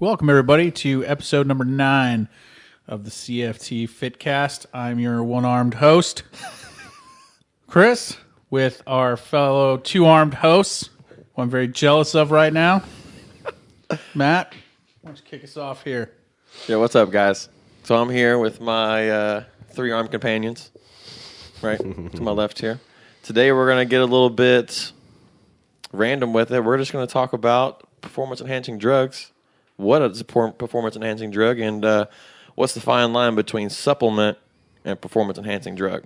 Welcome, everybody, to episode number 9 of the CFT FitCast. I'm your one-armed host, Chris, with our fellow two-armed hosts, who I'm very jealous of right now. Matt, why don't you kick us off here? Yeah, what's up, guys? So I'm here with my three-armed companions, right, to my left here. Today we're going to get a little bit random with it. We're just going to talk about performance-enhancing drugs. What is a performance-enhancing drug, and what's the fine line between supplement and performance-enhancing drug?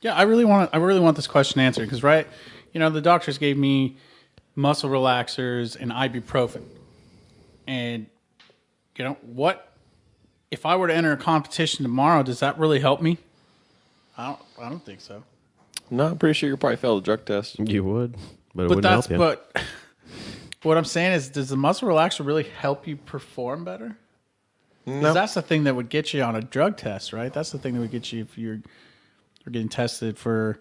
Yeah, I really want this question answered because, right, the doctors gave me muscle relaxers and ibuprofen, and what if I were to enter a competition tomorrow? Does that really help me? I don't think so. No, I'm pretty sure you probably failed the drug test. You would, but it wouldn't help you. But what I'm saying is, does the muscle relaxer really help you perform better? No. That's the thing that would get you on a drug test, right? That's the thing that would get you if you're getting tested for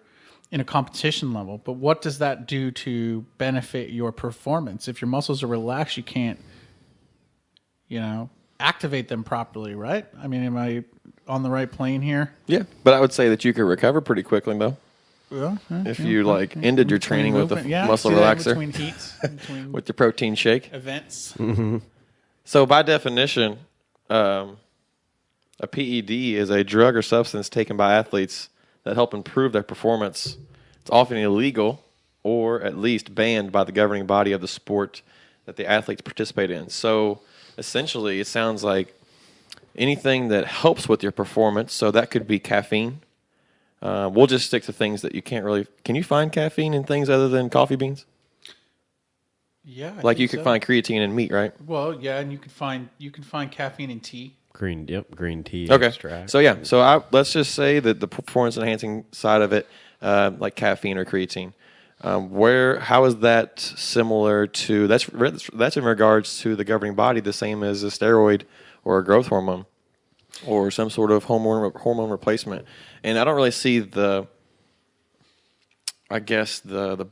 in a competition level. But what does that do to benefit your performance? If your muscles are relaxed, you can't, activate them properly, right? I mean, am I on the right plane here? Yeah, but I would say that you could recover pretty quickly, though. Well, if you ended your training with the muscle relaxer between heats, between with your protein shake events. Mm-hmm. So by definition, a PED is a drug or substance taken by athletes that help improve their performance. It's often illegal or at least banned by the governing body of the sport that the athletes participate in. So essentially, it sounds like anything that helps with your performance. So that could be caffeine. We'll just stick to things that you can't really. Can you find caffeine in things other than coffee beans? Yeah, like you could find creatine in meat, right? Well, yeah, and you can find caffeine in tea. Green tea. Okay, extract. So let's just say that the performance enhancing side of it, like caffeine or creatine, how is that similar to that's in regards to the governing body, the same as a steroid or a growth hormone or some sort of hormone replacement. And I don't really see the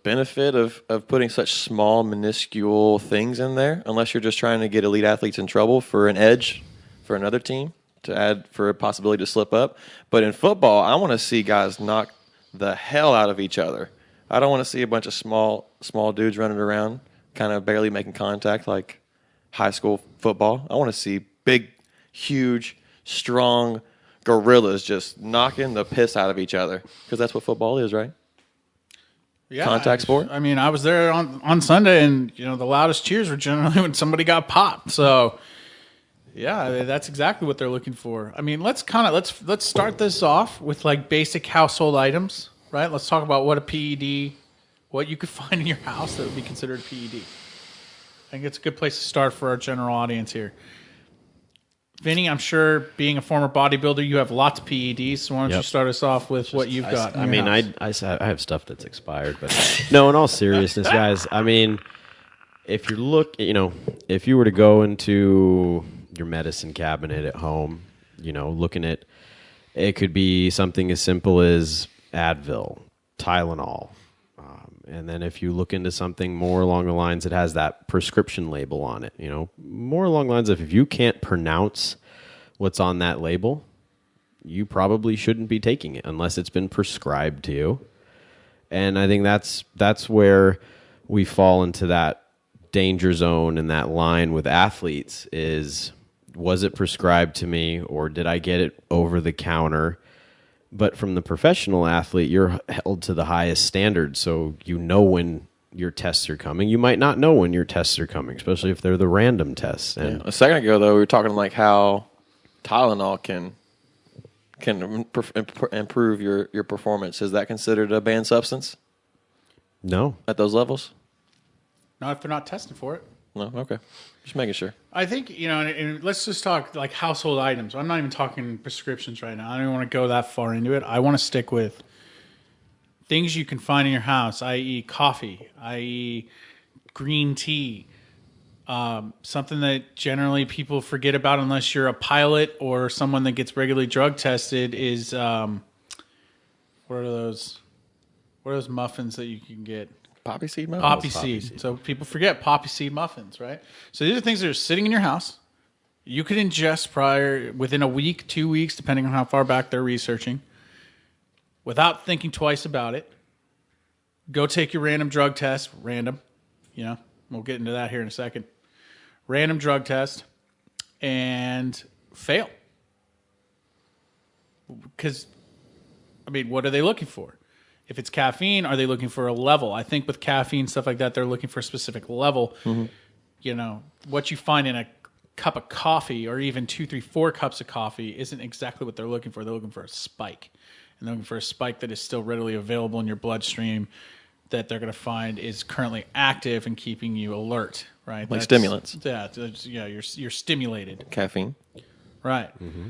benefit of putting such small, minuscule things in there unless you're just trying to get elite athletes in trouble for an edge for another team to add for a possibility to slip up. But in football, I want to see guys knock the hell out of each other. I don't want to see a bunch of small dudes running around kind of barely making contact like high school football. I want to see big, huge, strong gorillas just knocking the piss out of each other because that's what football is, right? Yeah, contact sport. I mean, I was there on Sunday, and the loudest cheers were generally when somebody got popped. So, yeah, that's exactly what they're looking for. I mean, let's start this off with like basic household items, right? Let's talk about what you could find in your house that would be considered a PED. I think it's a good place to start for our general audience here. Vinny, I'm sure being a former bodybuilder, you have lots of PEDs. So why don't you start us off with what you've got? I have stuff that's expired, but no. In all seriousness, guys, I mean, if you were to go into your medicine cabinet at home, looking at it could be something as simple as Advil, Tylenol, and then if you look into something more along the lines that has that prescription label on it, more along the lines of if you can't pronounce what's on that label, you probably shouldn't be taking it unless it's been prescribed to you. And I think that's where we fall into that danger zone and that line with athletes is, was it prescribed to me or did I get it over the counter? But from the professional athlete, you're held to the highest standard, so when your tests are coming. You might not know when your tests are coming, especially if they're the random tests. And a second ago, though, we were talking like how Tylenol can improve your performance. Is that considered a banned substance? No. At those levels? Not if they're not tested for it. No? Okay. Just making sure. I think, and let's just talk like household items. I'm not even talking prescriptions right now. I don't even want to go that far into it. I want to stick with things you can find in your house, i.e. coffee, i.e. green tea, something that generally people forget about unless you're a pilot or someone that gets regularly drug tested is what are those muffins that you can get? Poppy seed muffins. Poppy seed. So people forget poppy seed muffins, right? So these are things that are sitting in your house. You could ingest within a week, 2 weeks, depending on how far back they're researching, without thinking twice about it. Go take your random drug test. Random. We'll get into that here in a second. Random drug test and fail. Because, what are they looking for? If it's caffeine, are they looking for a level? I think with caffeine, stuff like that, they're looking for a specific level. Mm-hmm. What you find in a cup of coffee or even 2, 3, 4 cups of coffee isn't exactly what they're looking for. They're looking for a spike. And they're looking for a spike that is still readily available in your bloodstream that they're going to find is currently active and keeping you alert, right? Like stimulants. Yeah, you're stimulated. Caffeine. Right. Mm-hmm.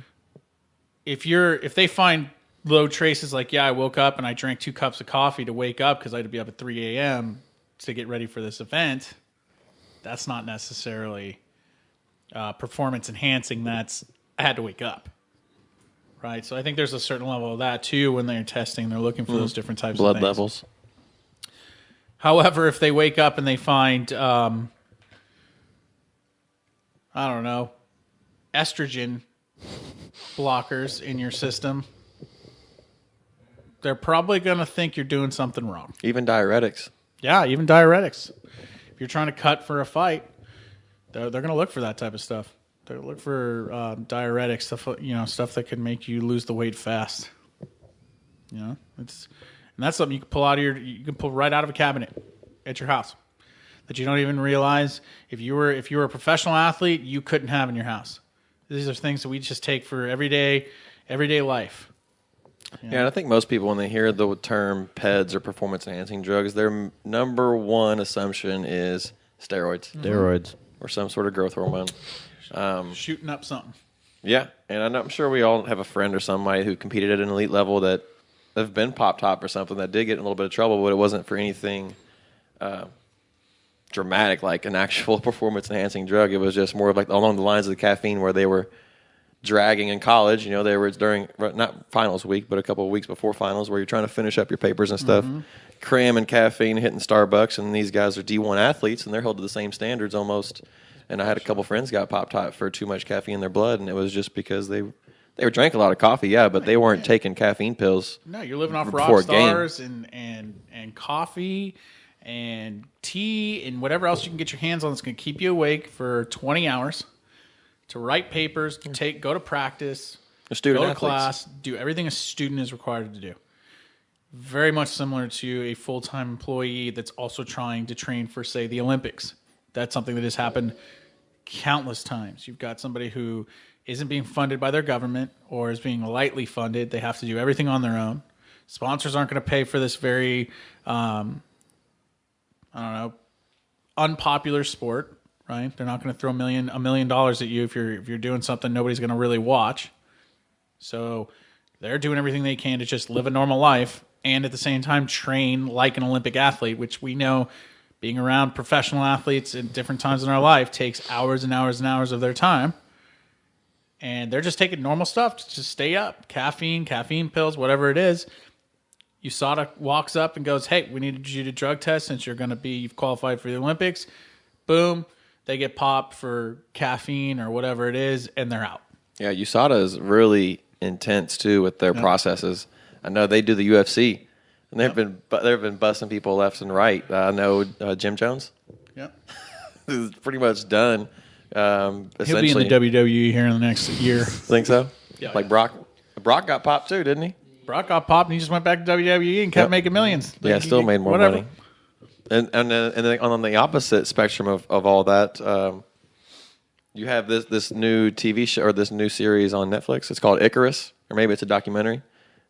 If they find low traces like, I woke up and I drank 2 cups of coffee to wake up because I had to be up at 3 a.m. to get ready for this event, that's not necessarily performance enhancing. That's I had to wake up. Right. So I think there's a certain level of that too when they're testing. They're looking for those different types of things. Blood levels. However, if they wake up and they find, estrogen blockers in your system, they're probably going to think you're doing something wrong. Even diuretics. Yeah, even diuretics. If you're trying to cut for a fight, they're going to look for that type of stuff. They're going to look for diuretics, stuff that can make you lose the weight fast. And that's something you can pull right out of a cabinet at your house that you don't even realize. If you were a professional athlete, you couldn't have in your house. These are things that we just take for everyday life. Yeah, and I think most people, when they hear the term PEDs or performance-enhancing drugs, their number one assumption is steroids. Steroids. Or some sort of growth hormone. Shooting up something. Yeah, and I'm sure we all have a friend or somebody who competed at an elite level that have been pop top or something that did get in a little bit of trouble, but it wasn't for anything dramatic like an actual performance-enhancing drug. It was just more of like along the lines of the caffeine where they were dragging in college. They were during, not finals week, but a couple of weeks before finals where you're trying to finish up your papers and stuff, cramming caffeine, hitting Starbucks, and these guys are D1 athletes, and they're held to the same standards almost. And I had a couple friends got pop-top for too much caffeine in their blood, and it was just because they drank a lot of coffee, but they weren't taking caffeine pills. No, you're living off rock stars and coffee and tea and whatever else you can get your hands on that's going to keep you awake for 20 hours to write papers, go to practice, go to class, do everything a student is required to do. Very much similar to a full-time employee that's also trying to train for, say, the Olympics. That's something that has happened countless times. You've got somebody who isn't being funded by their government or is being lightly funded. They have to do everything on their own. Sponsors aren't going to pay for this very, unpopular sport, right? They're not going to throw $1 million at you if you're doing something nobody's going to really watch. So they're doing everything they can to just live a normal life and at the same time train like an Olympic athlete, which we know being around professional athletes at different times in our life takes hours and hours and hours of their time. And they're just taking normal stuff to just stay up. Caffeine pills, whatever it is. USADA walks up and goes, hey, we need you to drug test since you've qualified for the Olympics. Boom. They get popped for caffeine or whatever it is, and they're out. Yeah, USADA is really intense, too, with their processes. I know they do the UFC. And they've been busting people left and right. I know Jim Jones. Yeah, is pretty much done. He'll be in the WWE here in the next year. Think so? Yeah. Like Brock. Brock got popped too, didn't he? Brock got popped and he just went back to WWE and kept making millions. Yeah, still made more money. And then on the opposite spectrum of all that, you have this new TV show or this new series on Netflix. It's called Icarus, or maybe it's a documentary.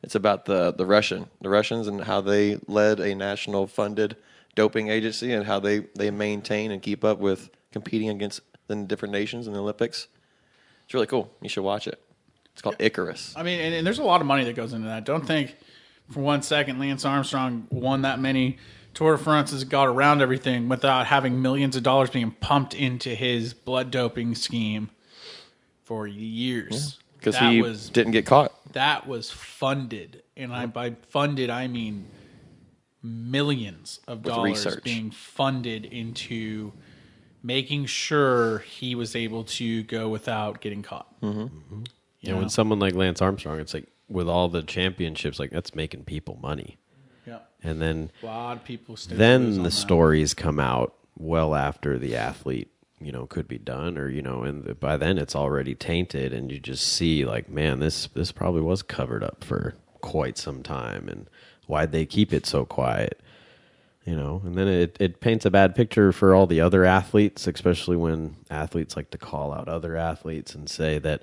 It's about the Russians and how they led a national funded doping agency and how they maintain and keep up with competing against the different nations in the Olympics. It's really cool. You should watch it. It's called Icarus. I mean, and there's a lot of money that goes into that. Don't think for 1 second Lance Armstrong won that many Tour de France's, got around everything without having millions of dollars being pumped into his blood doping scheme for years. Because he didn't get caught. That was funded. And by funded, I mean millions of dollars research being funded into making sure he was able to go without getting caught. And when someone like Lance Armstrong, it's like with all the championships, like that's making people money. Yeah. And then A lot of people still lose then on the that. stories come out well after the athlete, could be done, or and by then it's already tainted, and you just see like, man, this probably was covered up for quite some time, and why'd they keep it so quiet? And then it paints a bad picture for all the other athletes, especially when athletes like to call out other athletes and say that,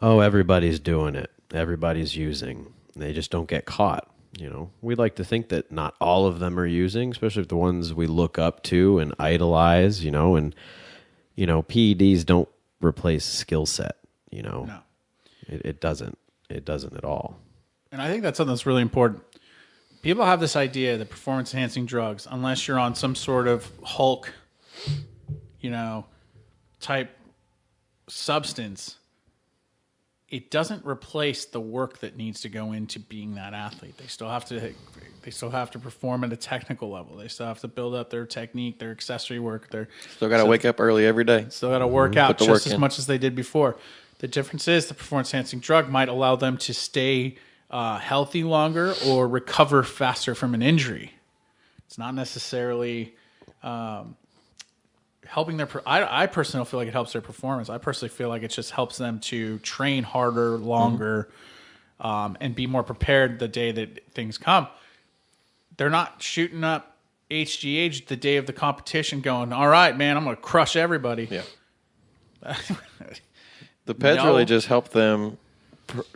oh, everybody's doing it, everybody's using, they just don't get caught. We like to think that not all of them are using, especially the ones we look up to and idolize, and PEDs don't replace skill set, No. It doesn't at all. And I think that's something that's really important. People have this idea that performance-enhancing drugs, unless you're on some sort of Hulk, type substance, it doesn't replace the work that needs to go into being that athlete. They still have to perform at a technical level. They still have to build up their technique, their accessory work. Still got to wake up early every day. Still got to work out the just work as in. much as they did before. The difference is the performance-enhancing drug might allow them to stay healthy longer or recover faster from an injury. It's not necessarily helping their. I personally feel like it helps their performance. I personally feel like it just helps them to train harder, longer, and be more prepared the day that things come. They're not shooting up HGH the day of the competition, going, "All right, man, I'm going to crush everybody." Yeah. The PEDs No. really just help them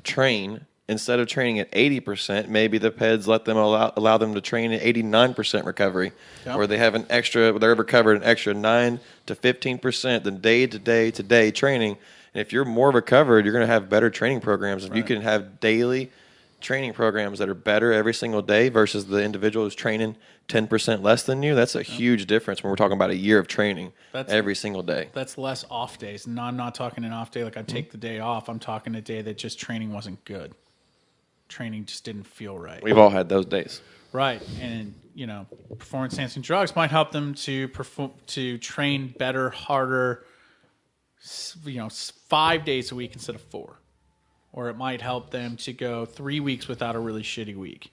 train. Instead of training at 80%, maybe the PEDs let them allow them to train at 89% recovery, Yep. where they're recovered an extra 9 to 15% than day to day to day training. And if you're more recovered, you're going to have better training programs. If you can have daily training programs that are better every single day versus the individual who's training 10% less than you, that's a huge difference when we're talking about a year of training every single day. That's less off days. No, I'm not talking an off day like I take the day off. I'm talking a day that just training wasn't good. Training just didn't feel right. We've all had those days. Right. And, performance enhancing drugs might help them to train better, harder, 5 days a week instead of 4. Or it might help them to go 3 weeks without a really shitty week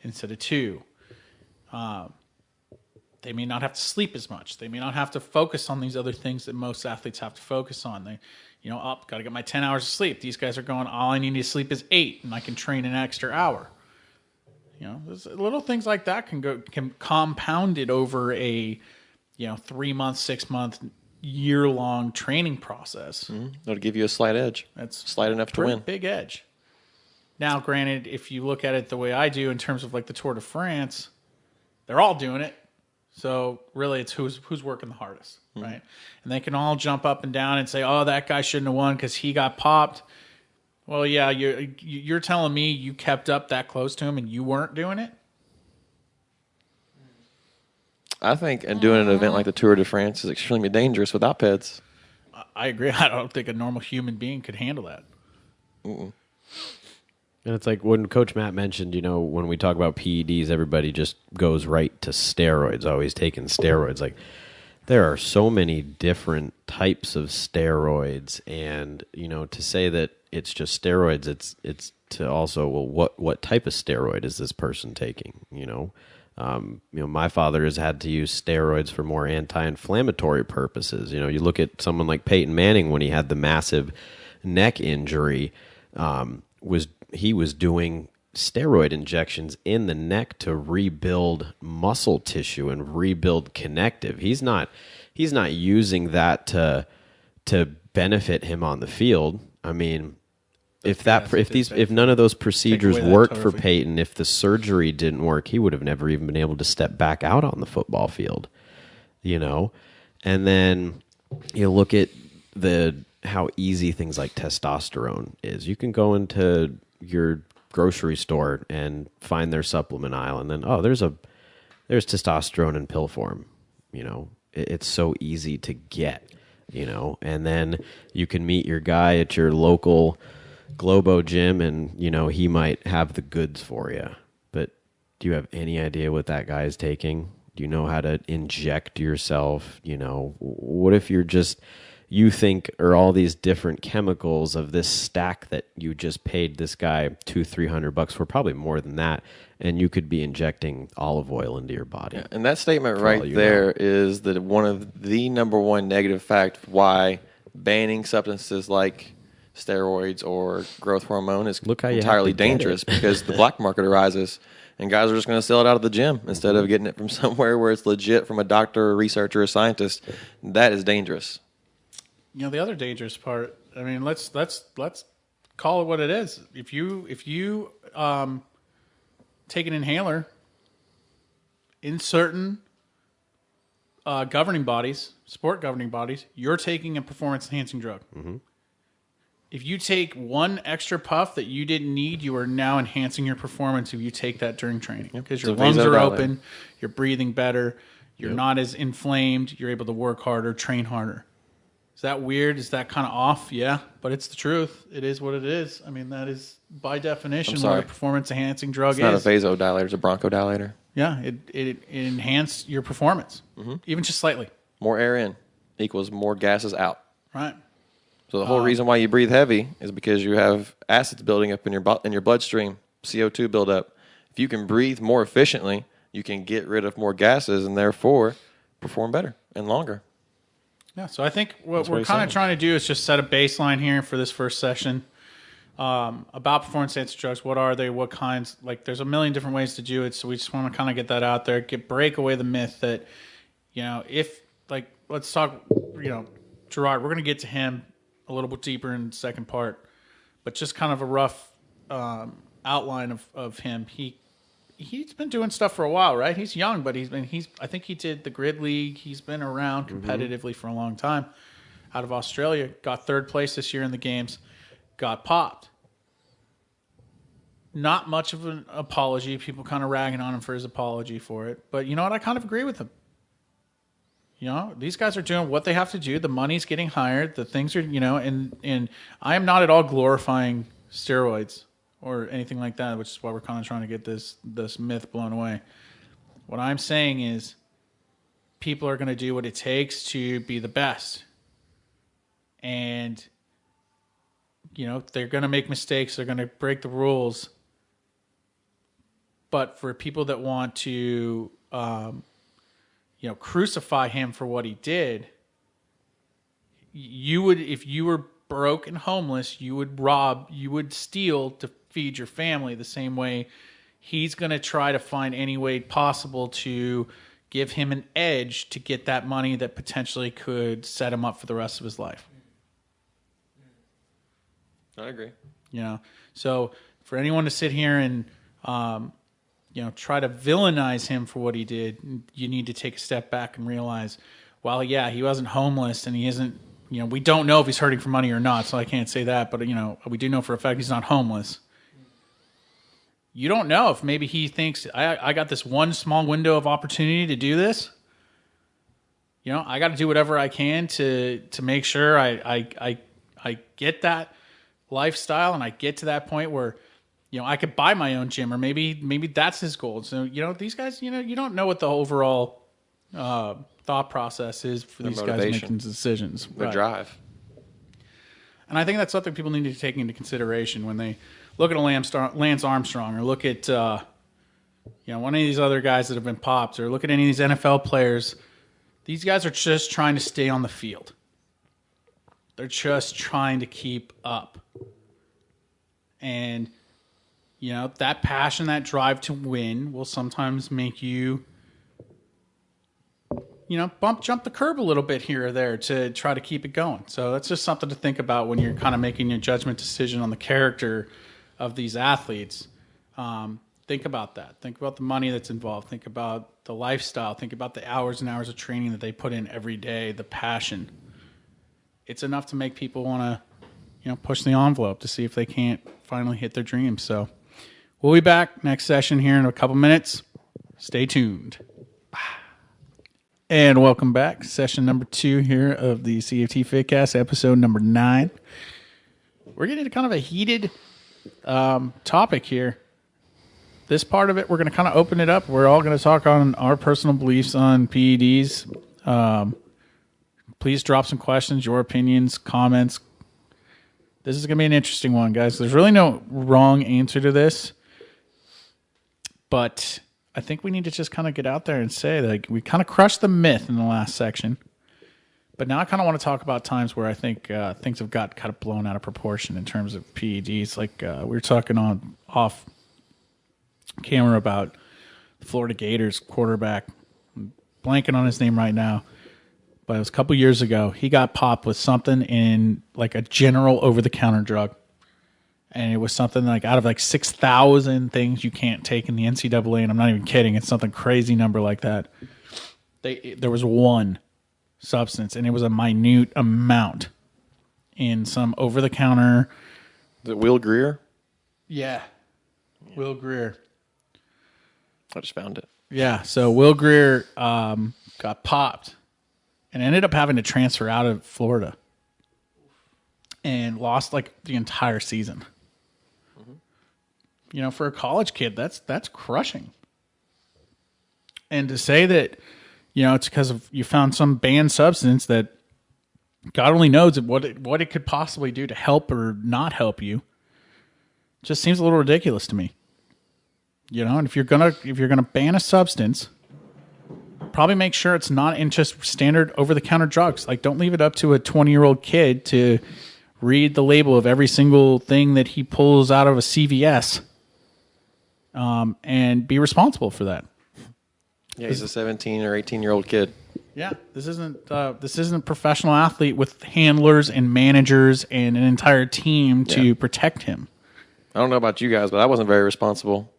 instead of 2. They may not have to sleep as much. They may not have to focus on these other things that most athletes have to focus on. They, got to get my 10 hours of sleep. These guys are going, all I need to sleep is 8, and I can train an extra hour. There's little things like that can compound it over a, 3-month, 6-month, year-long training process. That'll give you a slight edge. That's slight enough to win. Big edge. Now, granted, if you look at it the way I do in terms of like the Tour de France, they're all doing it. So really, it's who's working the hardest, right? And they can all jump up and down and say, "Oh, that guy shouldn't have won because he got popped." Well, yeah, you're telling me you kept up that close to him and you weren't doing it? I think and doing an event like the Tour de France is extremely dangerous without PEDs. I agree. I don't think a normal human being could handle that. And it's like when Coach Matt mentioned, when we talk about PEDs, everybody just goes right to steroids, always taking steroids. Like, there are so many different types of steroids, and, to say that it's just steroids, it's to also, well, what type of steroid is this person taking, my father has had to use steroids for more anti-inflammatory purposes. You look at someone like Peyton Manning when he had the massive neck injury, he was doing steroid injections in the neck to rebuild muscle tissue and rebuild connective. He's not using that to benefit him on the field. I mean, if none of those procedures worked for Peyton, if the surgery didn't work, he would have never even been able to step back out on the football field. And then you look at how easy things like testosterone is. You can go into your grocery store and find their supplement aisle, and then there's testosterone in pill form. It's so easy to get. And then you can meet your guy at your local Globo gym, and he might have the goods for you. But Do you have any idea what that guy is taking? Do you know how to inject yourself? You know, what if you think are all these different chemicals of this stack that you just paid this guy $200-300 for, probably more than that, and you could be injecting olive oil into your body. Yeah, and that statement right there is that one of the number one negative fact why banning substances like steroids or growth hormone is entirely dangerous because the black market arises and guys are just going to sell it out of the gym instead of getting it from somewhere where it's legit from a doctor, a researcher, a scientist. That is dangerous. You know, the other dangerous part, I mean, let's call it what it is. If you take an inhaler in certain governing bodies, sport governing bodies, you're taking a performance enhancing drug. Mm-hmm. If you take one extra puff that you didn't need, you are now enhancing your performance if you take that during training. Because your lungs are open, you're breathing better, you're not as inflamed, you're able to work harder, train harder. Is that weird? Is that kind of off? Yeah, but it's the truth. It is what it is. I mean, that is by definition what a performance-enhancing drug is. It's not a vasodilator; it's a bronchodilator. Yeah, it enhanced your performance, even just slightly. More air in equals more gases out. Right. So the whole reason why you breathe heavy is because you have acids building up in your bloodstream, CO2 buildup. If you can breathe more efficiently, you can get rid of more gases and therefore perform better and longer. Yeah, so I think what we're kind of trying to do is just set a baseline here for this first session about performance-enhancing drugs. What are they? What kinds? Like, there's a million different ways to do it, so we just want to kind of get that out there, break away the myth that, you know, let's talk, you know, Gerard, we're going to get to him a little bit deeper in the second part, but just kind of a rough outline of him. He's been doing stuff for a while, right? He's young, but I think he did the Grid League. He's been around competitively for a long time. Out of Australia, got third place this year in the games, got popped. Not much of an apology. People kind of ragging on him for his apology for it. But you know what? I kind of agree with him. You know, these guys are doing what they have to do. The money's getting hired. The things are, you know, and I am not at all glorifying steroids or anything like that, which is why we're kind of trying to get this myth blown away. What I'm saying is people are going to do what it takes to be the best. And, you know, they're going to make mistakes. They're going to break the rules. But for people that want to, you know, crucify him for what he did, you would, if you were broke and homeless, you would steal to feed your family the same way he's going to try to find any way possible to give him an edge to get that money that potentially could set him up for the rest of his life. I agree. You know, so for anyone to sit here and, you know, try to villainize him for what he did, you need to take a step back and realize, well, yeah, he wasn't homeless and he isn't, you know, we don't know if he's hurting for money or not, so I can't say that, but, you know, we do know for a fact he's not homeless. You don't know if maybe he thinks, I got this one small window of opportunity to do this. You know, I got to do whatever I can to make sure I get that lifestyle and I get to that point where, you know, I could buy my own gym, or maybe that's his goal. So, you know, these guys, you know, you don't know what the overall thought process is for these guys making decisions. Their drive. And I think that's something people need to take into consideration when they look at a Lance Armstrong, or look at, you know, one of these other guys that have been popped, or look at any of these NFL players. These guys are just trying to stay on the field. They're just trying to keep up. And, you know, that passion, that drive to win will sometimes make you, you know, jump the curb a little bit here or there to try to keep it going. So that's just something to think about when you're kind of making your judgment decision on the character of these athletes. Think about that. Think about the money that's involved. Think about the lifestyle. Think about the hours and hours of training that they put in every day, the passion. It's enough to make people want to, you know, push the envelope to see if they can't finally hit their dreams. So we'll be back next session here in a couple minutes. Stay tuned. And welcome back. Session number 2 here of the CFT FitCast, episode number 9. We're getting into kind of a heated topic here. this part of it, we're going to kind of open it up. We're all going to talk on our personal beliefs on PEDs. Please drop some questions, your opinions, comments. This is going to be an interesting one, guys. There's really no wrong answer to this. But I think we need to just kind of get out there and say that we kind of crushed the myth in the last section. But now I kind of want to talk about times where I think things have got kind of blown out of proportion in terms of PEDs. Like we were talking off camera about the Florida Gators quarterback. I'm blanking on his name right now. But it was a couple years ago. He got popped with something in like a general over-the-counter drug. And it was something like out of like 6,000 things you can't take in the NCAA. And I'm not even kidding. It's something crazy number like that. There was one substance, and it was a minute amount in some over-the-counter. Is it Will Greer? Yeah. Will Greer. I just found it. Yeah, so Will Greer got popped and ended up having to transfer out of Florida and lost like the entire season. Mm-hmm. You know, for a college kid, that's crushing. And to say that, you know, it's because of you found some banned substance that God only knows what it could possibly do to help or not help you, just seems a little ridiculous to me. You know, and if you're gonna ban a substance, probably make sure it's not in just standard over-the-counter drugs. Like, don't leave it up to a 20-year-old kid to read the label of every single thing that he pulls out of a CVS, and be responsible for that. Yeah, he's a 17 or 18-year-old kid. Yeah, this isn't a professional athlete with handlers and managers and an entire team to protect him. I don't know about you guys, but I wasn't very responsible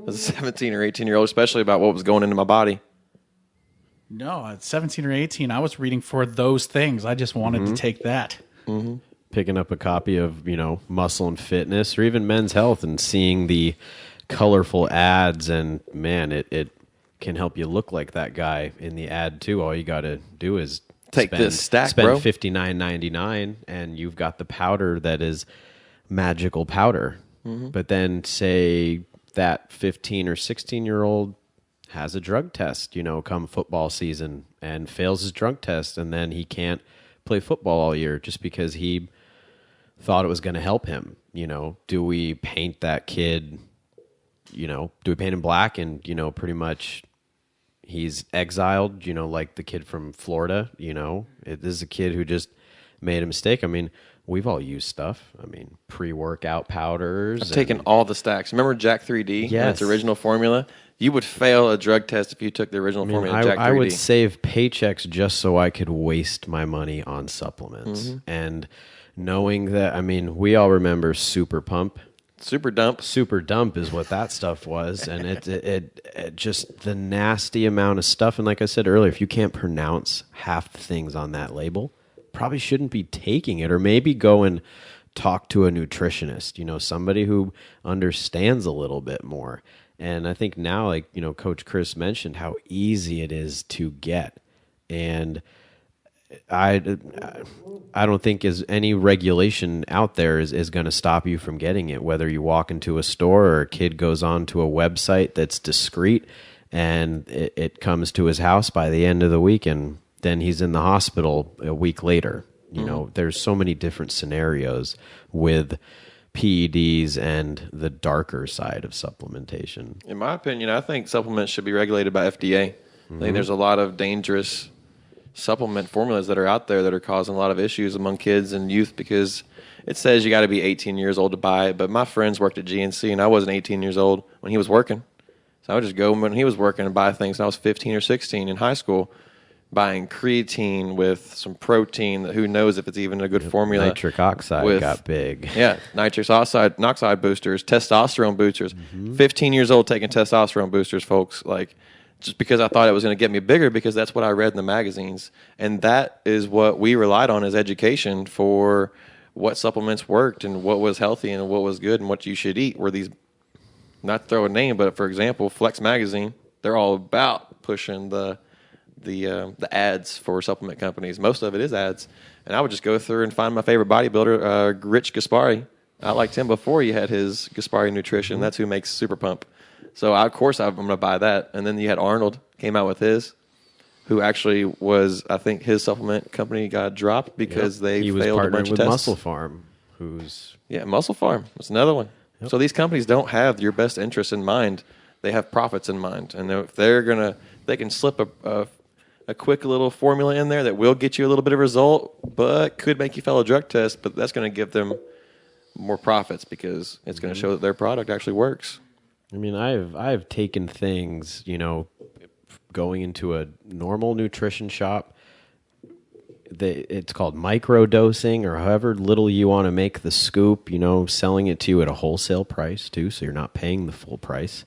as a 17 or 18-year-old, especially about what was going into my body. No, at 17 or 18, I was reading for those things. I just wanted to take that. Mm-hmm. Picking up a copy of, you know, Muscle and Fitness or even Men's Health and seeing the colorful ads, and man, it can help you look like that guy in the ad too. All you got to do is spend $59.99, and you've got the powder that is magical powder. Mm-hmm. But then say that 15 or 16-year-old has a drug test, you know, come football season and fails his drug test, and then he can't play football all year just because he thought it was going to help him. You know, do we paint that kid, you know, do we paint him black and, you know, pretty much he's exiled, you know, like the kid from Florida, you know? This is a kid who just made a mistake. I mean, we've all used stuff. I mean, pre-workout powders. I've taken all the stacks. Remember Jack 3D? Yes. And its original formula? You would fail a drug test if you took the original formula of Jack 3D. I would save paychecks just so I could waste my money on supplements. Mm-hmm. And knowing that, I mean, we all remember Super Pump. Super Dump. Super Dump is what that stuff was. And it just the nasty amount of stuff. And like I said earlier, if you can't pronounce half the things on that label, probably shouldn't be taking it, or maybe go and talk to a nutritionist, you know, somebody who understands a little bit more. And I think now, like, you know, Coach Chris mentioned how easy it is to get. And I don't think any regulation out there is going to stop you from getting it, whether you walk into a store or a kid goes on to a website that's discreet and it comes to his house by the end of the week, and then he's in the hospital a week later. You know, there's so many different scenarios with PEDs and the darker side of supplementation. In my opinion, I think supplements should be regulated by FDA. Mm-hmm. I think there's a lot of dangerous supplement formulas that are out there that are causing a lot of issues among kids and youth because it says you got to be 18 years old to buy it. But my friends worked at GNC, and I wasn't 18 years old when he was working. So I would just go when he was working and buy things. And I was 15 or 16 in high school, buying creatine with some protein that who knows if it's even a good formula. Nitric oxide got big. Yeah, nitric oxide boosters, testosterone boosters. 15 years old taking testosterone boosters, folks. Like, just because I thought it was going to get me bigger because that's what I read in the magazines. And that is what we relied on as education for what supplements worked and what was healthy and what was good and what you should eat. Were these, not to throw a name, but for example, Flex Magazine, they're all about pushing the ads for supplement companies. Most of it is ads. And I would just go through and find my favorite bodybuilder, Rich Gaspari. I liked him before he had his Gaspari Nutrition. That's who makes Super Pump. So of course I'm going to buy that. And then you had Arnold came out with his, who actually was, I think his supplement company got dropped because they failed a bunch of tests. Muscle Farm, who's Muscle Farm. That's another one. Yep. So these companies don't have your best interest in mind. They have profits in mind. And if they can slip a quick little formula in there that will get you a little bit of result, but could make you fail a drug test, but that's going to give them more profits because it's going to show that their product actually works. I mean, I've taken things, going into a normal nutrition shop. It's called micro dosing, or however little you want to make the scoop, selling it to you at a wholesale price too, so you're not paying the full price.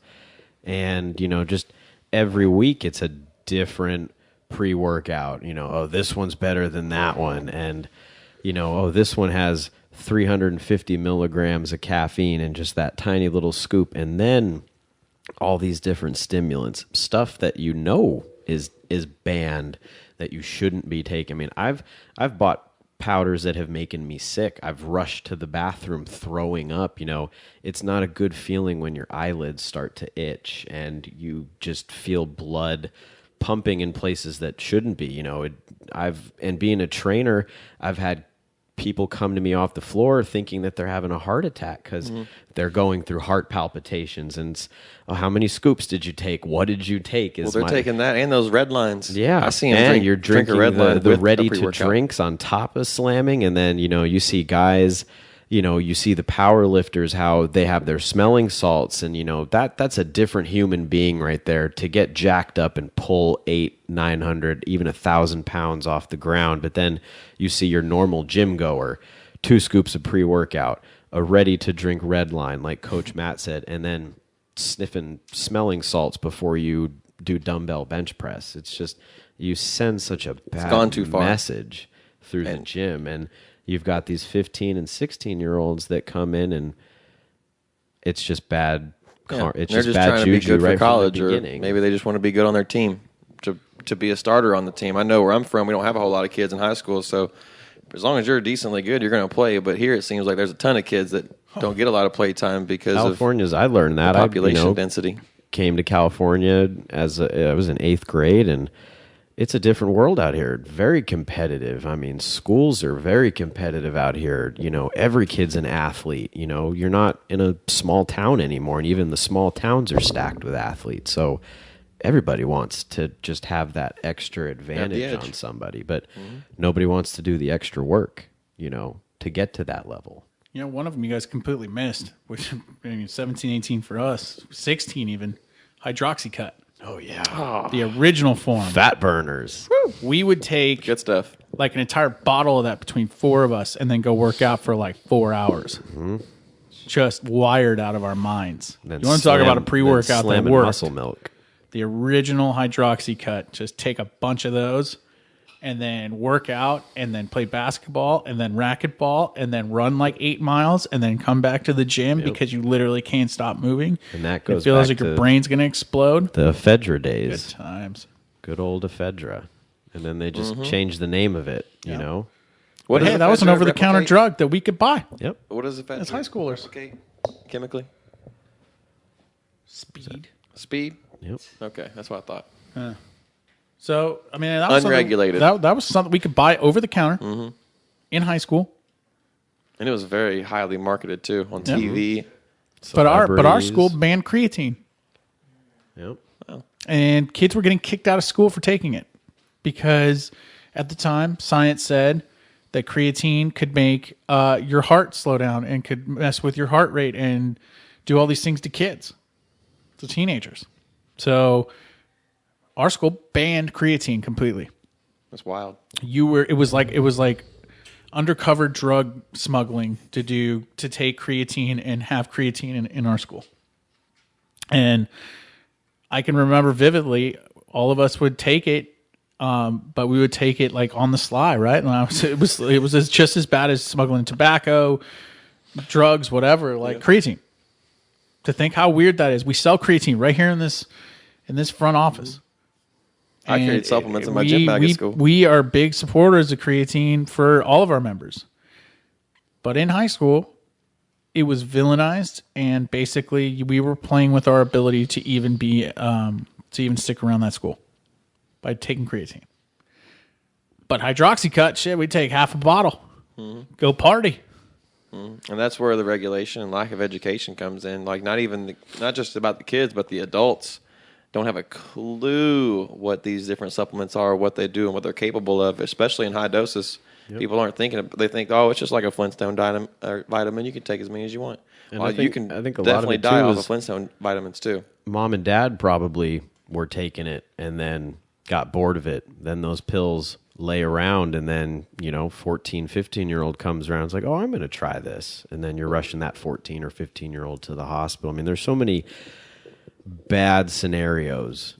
And, just every week it's a different pre-workout. This one's better than that one. And, this one has 350 milligrams of caffeine in just that tiny little scoop. And then all these different stimulants, stuff that is banned, that you shouldn't be taking. I mean, I've bought powders that have making me sick. I've rushed to the bathroom throwing up. It's not a good feeling when your eyelids start to itch and you just feel blood pumping in places that shouldn't be. And being a trainer, I've had people come to me off the floor thinking that they're having a heart attack because they're going through heart palpitations. And how many scoops did you take? What did you take? They're taking that and those red lines. Yeah, I see them. You're drinking the ready to drinks on top of slamming, and then you see guys. You see the power lifters, how they have their smelling salts, and that's a different human being right there to get jacked up and pull 800, 900, even 1,000 pounds off the ground. But then you see your normal gym goer, 2 scoops of pre-workout, a ready-to-drink red line, like Coach Matt said, and then sniffing smelling salts before you do dumbbell bench press. It's just, you send such a bad message through the gym, and you've got these 15 and 16-year-olds that come in, and it's just bad. It's they're just bad trying to be good for college, or maybe they just want to be good on their team to be a starter on the team. I know where I'm from, we don't have a whole lot of kids in high school, so as long as you're decently good, you're going to play. But here it seems like there's a ton of kids that don't get a lot of play time because California's. I learned that population density. Came to California I was in 8th grade, and it's a different world out here. Very competitive. I mean, schools are very competitive out here. Every kid's an athlete. You're not in a small town anymore, and even the small towns are stacked with athletes. So everybody wants to just have that extra advantage on somebody, but nobody wants to do the extra work, to get to that level. One of them you guys completely missed, which 17, 18 for us, 16 even, hydroxycut. Oh, yeah. The original form. Fat burners. Woo. We would take good stuff, like an entire bottle of that between 4 of us and then go work out for like 4 hours. Just wired out of our minds. You want to talk about a pre-workout that worked? Muscle milk. The original hydroxycut. Just take a bunch of those and then work out and then play basketball and then racquetball and then run like 8 miles and then come back to the gym because you literally can't stop moving. And that goes it feels back like your brain's going to explode. The ephedra days. Good times. Good old ephedra. And then they just changed the name of it, you know? Hey, that was an over-the-counter drug that we could buy. Yep. What is ephedra? It's high schoolers. Okay. Chemically? Speed? Yep. Okay, that's what I thought. So, I mean, that was unregulated. That was something we could buy over the counter in high school. And it was very highly marketed too on TV. But our school banned creatine. Yep. Wow. And kids were getting kicked out of school for taking it because at the time science said that creatine could make your heart slow down and could mess with your heart rate and do all these things to kids, to teenagers. So our school banned creatine completely. That's wild. It was like undercover drug smuggling to take creatine and have creatine in our school. And I can remember vividly, all of us would take it, but we would take it like on the sly, right? And it was just as bad as smuggling tobacco, drugs, whatever, like creatine. To think how weird that is. We sell creatine right here in this front office. I carried supplements in my gym bag at school. We are big supporters of creatine for all of our members. But in high school, it was villainized, and basically we were playing with our ability to even stick around that school by taking creatine. But Hydroxycut, shit, we take half a bottle, go party. And that's where the regulation and lack of education comes in. Like not just about the kids, but the adults don't have a clue what these different supplements are, what they do, and what they're capable of, especially in high doses. Yep. People aren't thinking. They think, oh, it's just like a Flintstone vitamin. You can take as many as you want. And I think a definitely die off of Flintstone vitamins too. Mom and dad probably were taking it and then got bored of it. Then those pills lay around, and then 14, 15-year-old comes around. It's like, oh, I'm going to try this, and then you're rushing that 14 or 15-year-old to the hospital. I mean, there's so many bad scenarios,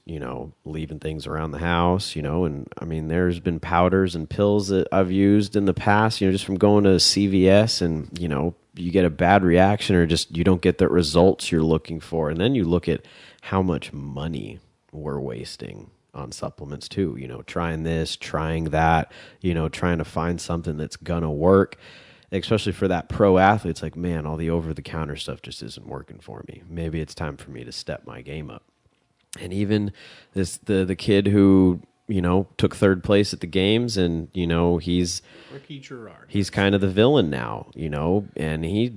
leaving things around the house, and I mean, there's been powders and pills that I've used in the past, just from going to CVS, and you get a bad reaction, or just you don't get the results you're looking for, and then you look at how much money we're wasting on supplements too, trying this, trying that, trying to find something that's gonna work, especially for that pro athlete. It's like, man, all the over-the-counter stuff just isn't working for me. Maybe it's time for me to step my game up. And even the kid who took third place at the games, and he's kind of the villain now, and he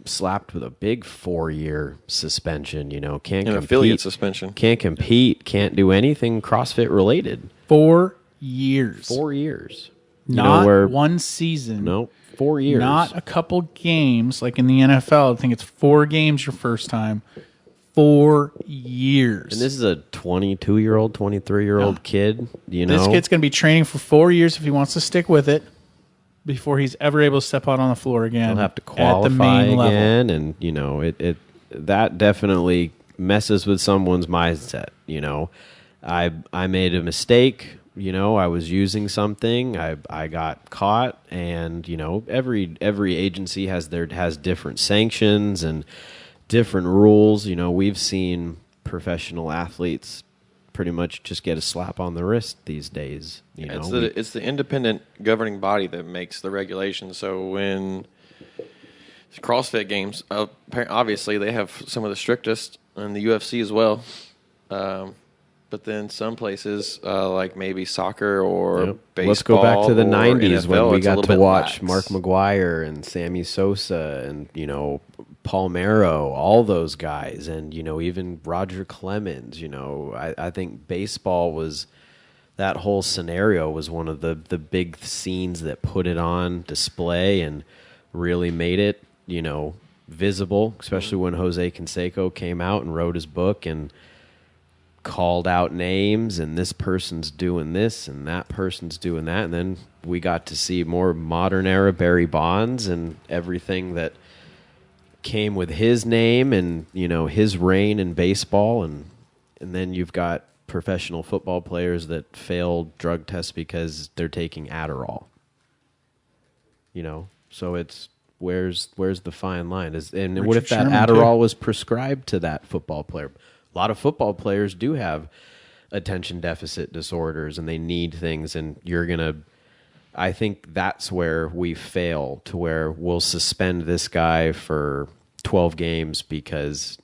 slapped with a big 4-year suspension, can't compete, affiliate suspension, can't compete, can't do anything CrossFit related. 4 years. 4 years. Not one season. No, 4 years. Not a couple games like in the NFL. I think it's 4 games your first time. 4 years. And this is a 22-year-old, 23-year-old kid, This kid's going to be training for 4 years if he wants to stick with it before he's ever able to step out on the floor again. He'll have to qualify at the main again, level. And that definitely messes with someone's mindset. I made a mistake. I was using something. I got caught, and every agency has different sanctions and different rules. We've seen professional athletes pretty much just get a slap on the wrist these days. It's the independent governing body that makes the regulations. So when CrossFit Games, obviously they have some of the strictest, and the UFC as well. But then some places, like maybe soccer or baseball. Let's go back to the 90s NFL, when we got to watch lax. Mark McGuire and Sammy Sosa and, Palmero, all those guys, and, even Roger Clemens. I think baseball was, that whole scenario was one of the big scenes that put it on display and really made it, visible, especially when Jose Canseco came out and wrote his book and called out names, and this person's doing this and that person's doing that. And then we got to see more modern era Barry Bonds and everything that came with his name and, his reign in baseball. And then you've got professional football players that failed drug tests because they're taking Adderall. So it's where's the fine line? And what if that Adderall was prescribed to that football player? A lot of football players do have attention deficit disorders, and they need things, and I think that's where we fail, to where we'll suspend this guy for 12 games because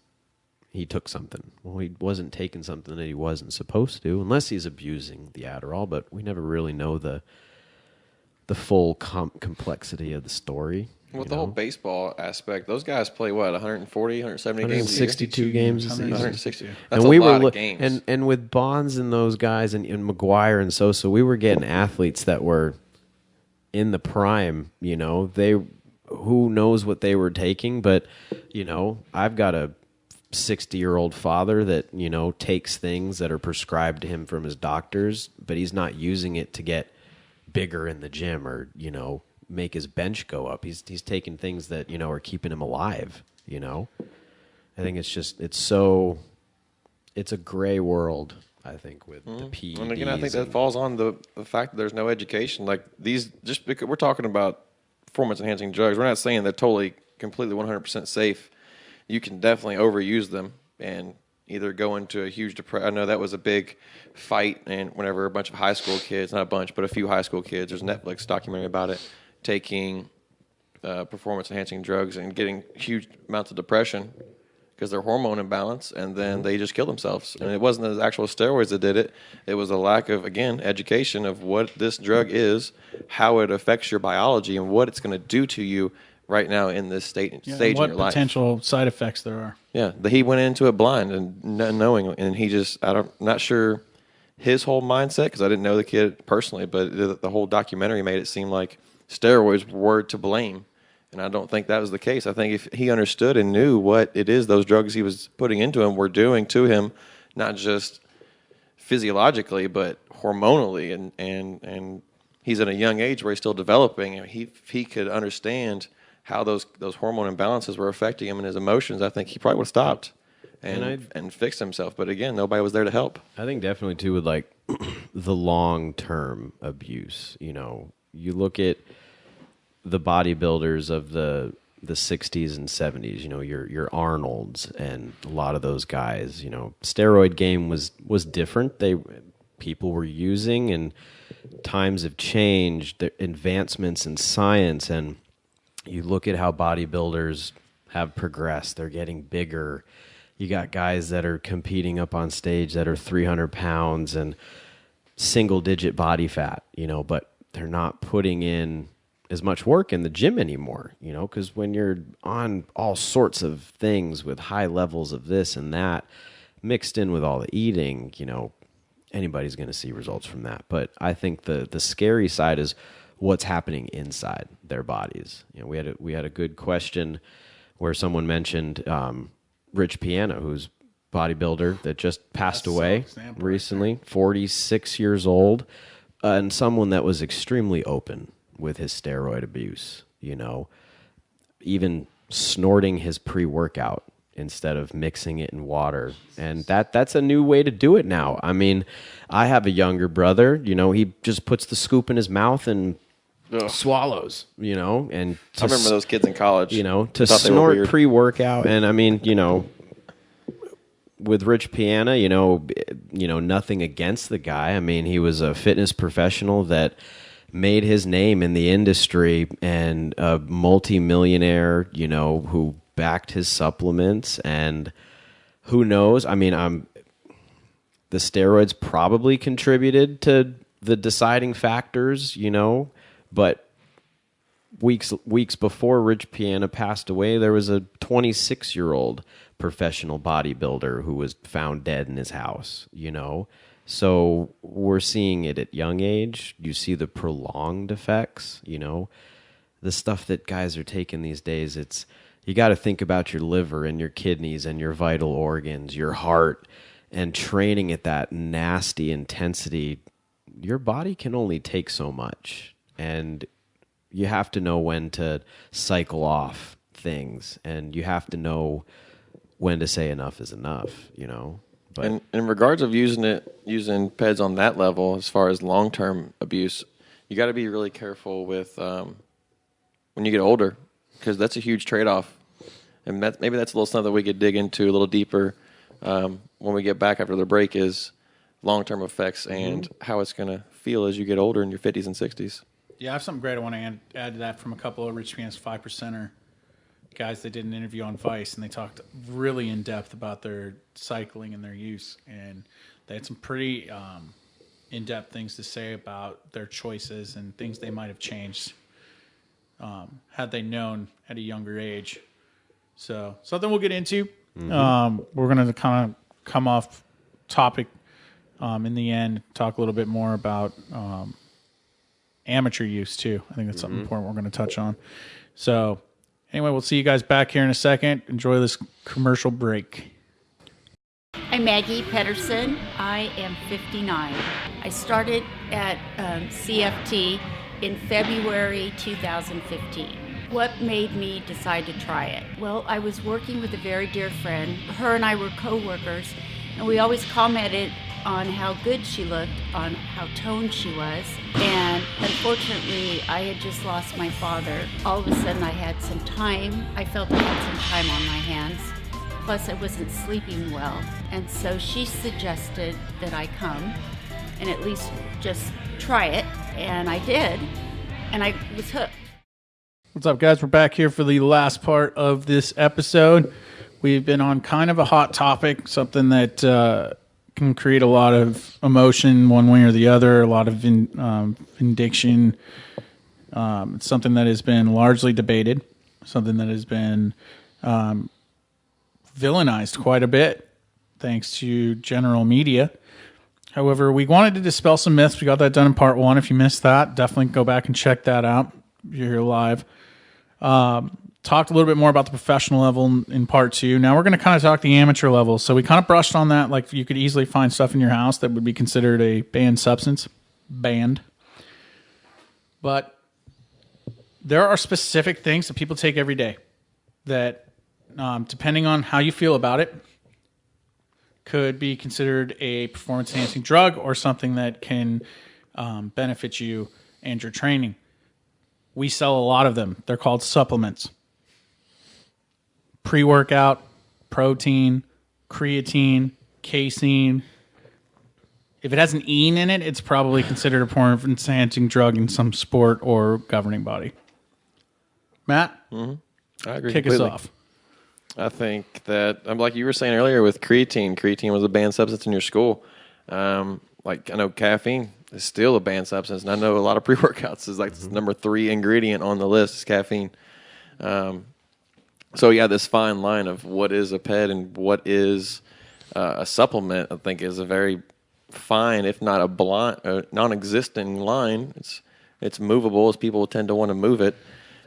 he took something. Well, he wasn't taking something that he wasn't supposed to, unless he's abusing the Adderall, but we never really know the full complexity of the story. With the whole baseball aspect, those guys play, 140, 170 games a year? 162 games a season. 160. That's and a we lot were of games. And with Bonds and those guys and McGuire and Sosa, we were getting athletes that were in the prime. Who knows what they were taking, but I've got a 60-year-old father that takes things that are prescribed to him from his doctors, but he's not using it to get bigger in the gym or make his bench go up. He's taking things that are keeping him alive. I think it's a gray world. I think with the PEDs. And again, I think that falls on the fact that there's no education. Like these, just because we're talking about performance enhancing drugs, we're not saying they're totally, completely 100% safe. You can definitely overuse them and either go into a huge depression. I know that was a big fight, and whenever a bunch of high school kids, not a bunch, but a few high school kids, there's a Netflix documentary about it, taking performance-enhancing drugs and getting huge amounts of depression because they're hormone imbalance, and then they just kill themselves. And it wasn't the actual steroids that did it. It was a lack of, again, education of what this drug is, how it affects your biology, and what it's going to do to you right now in this stage in your life. What potential side effects there are. Yeah, he went into it blind and not knowing, and he just, not sure his whole mindset, because I didn't know the kid personally, but the whole documentary made it seem like steroids were to blame. And I don't think that was the case. I think if he understood and knew what it is those drugs he was putting into him were doing to him, not just physiologically, but hormonally, and he's at a young age where he's still developing, and he could understand how those hormone imbalances were affecting him and his emotions, I think he probably would have stopped and fixed himself. But again, nobody was there to help. I think definitely too with like the long-term abuse. You know, you look at the bodybuilders of the 60s and 70s, you know, your Arnolds and a lot of those guys, you know, steroid game was different. People were using, and times have changed, the advancements in science, and you look at how bodybuilders have progressed. They're getting bigger. You got guys that are competing up on stage that are 300 pounds and single-digit body fat, you know, but they're not putting in as much work in the gym anymore, you know, because when you're on all sorts of things with high levels of this and that mixed in with all the eating, you know, anybody's going to see results from that. But I think the scary side is what's happening inside their bodies. You know, we had a good question where someone mentioned Rich Piana, who's bodybuilder that just passed away recently, 46 years old, and someone that was extremely open with his steroid abuse, you know, even snorting his pre-workout instead of mixing it in water. And that's a new way to do it now. I mean, I have a younger brother, you know, he just puts the scoop in his mouth and swallows, you know, and I remember those kids in college, you know, to snort pre-workout. And I mean, you know, with Rich Piana, you know, nothing against the guy. I mean, he was a fitness professional that made his name in the industry, and a multi-millionaire, you know, who backed his supplements, and who knows? I mean, the steroids probably contributed to the deciding factors, you know, but weeks before Rich Piana passed away, there was a 26-year-old professional bodybuilder who was found dead in his house, you know. So we're seeing it at young age. You see the prolonged effects, you know, the stuff that guys are taking these days. You got to think about your liver and your kidneys and your vital organs, your heart, and training at that nasty intensity. Your body can only take so much, and you have to know when to cycle off things, and you have to know when to say enough is enough, you know. But and in regards of using PEDs on that level, as far as long-term abuse, you got to be really careful with when you get older, because that's a huge trade-off. And maybe that's a little something we could dig into a little deeper when we get back after the break, is long-term effects and how it's going to feel as you get older in your 50s and 60s. Yeah, I have something great I want to add to that from a couple of Rich Piana's 5%er guys that did an interview on Vice, and they talked really in depth about their cycling and their use, and they had some pretty in-depth things to say about their choices and things they might have changed had they known at a younger age. So something we'll get into. We're going to kind of come off topic in the end, talk a little bit more about amateur use too. I think that's something important we're going to touch on. So anyway, we'll see you guys back here in a second. Enjoy this commercial break. I'm Maggie Pedersen. I am 59. I started at CFT in February 2015. What made me decide to try it? Well, I was working with a very dear friend. Her and I were co-workers, and we always commented on how good she looked, on how toned she was. And unfortunately, I had just lost my father. All of a sudden, I had some time. I felt I had some time on my hands. Plus, I wasn't sleeping well. And so she suggested that I come and at least just try it. And I did. And I was hooked. What's up, guys? We're back here for the last part of this episode. We've been on kind of a hot topic, something that can create a lot of emotion one way or the other, a lot of vindication. It's something that has been largely debated, something that has been villainized quite a bit, thanks to general media. However, we wanted to dispel some myths. We got that done in part 1. If you missed that, definitely go back and check that out if you're here live. Talked a little bit more about the professional level in part 2. Now we're going to kind of talk the amateur level. So we kind of brushed on that. Like, you could easily find stuff in your house that would be considered a banned substance. Banned. But there are specific things that people take every day that, depending on how you feel about it, could be considered a performance-enhancing drug or something that can benefit you and your training. We sell a lot of them. They're called supplements. Pre-workout, protein, creatine, casein. If it has an ene in it, it's probably considered a performance-enhancing drug in some sport or governing body. Matt? I agree. Kick completely. us off. I think that, like you were saying earlier with creatine. Creatine was a banned substance in your school. Like, I know caffeine is still a banned substance, and I know a lot of pre-workouts is like number 3 ingredient on the list is caffeine. So yeah, this fine line of what is a PED and what is a supplement, I think, is a very fine, if not a non-existent line. It's movable, as people tend to want to move it.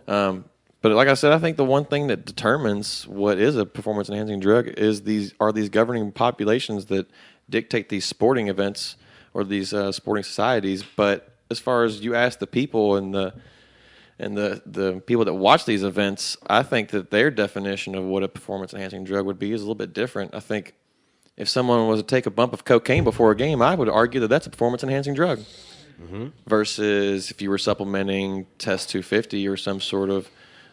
But like I said, I think the one thing that determines what is a performance-enhancing drug is these governing populations that dictate these sporting events or these sporting societies. But as far as you ask the people and the people that watch these events, I think that their definition of what a performance-enhancing drug would be is a little bit different. I think if someone was to take a bump of cocaine before a game, I would argue that that's a performance-enhancing drug. Versus if you were supplementing Test 250 or some sort of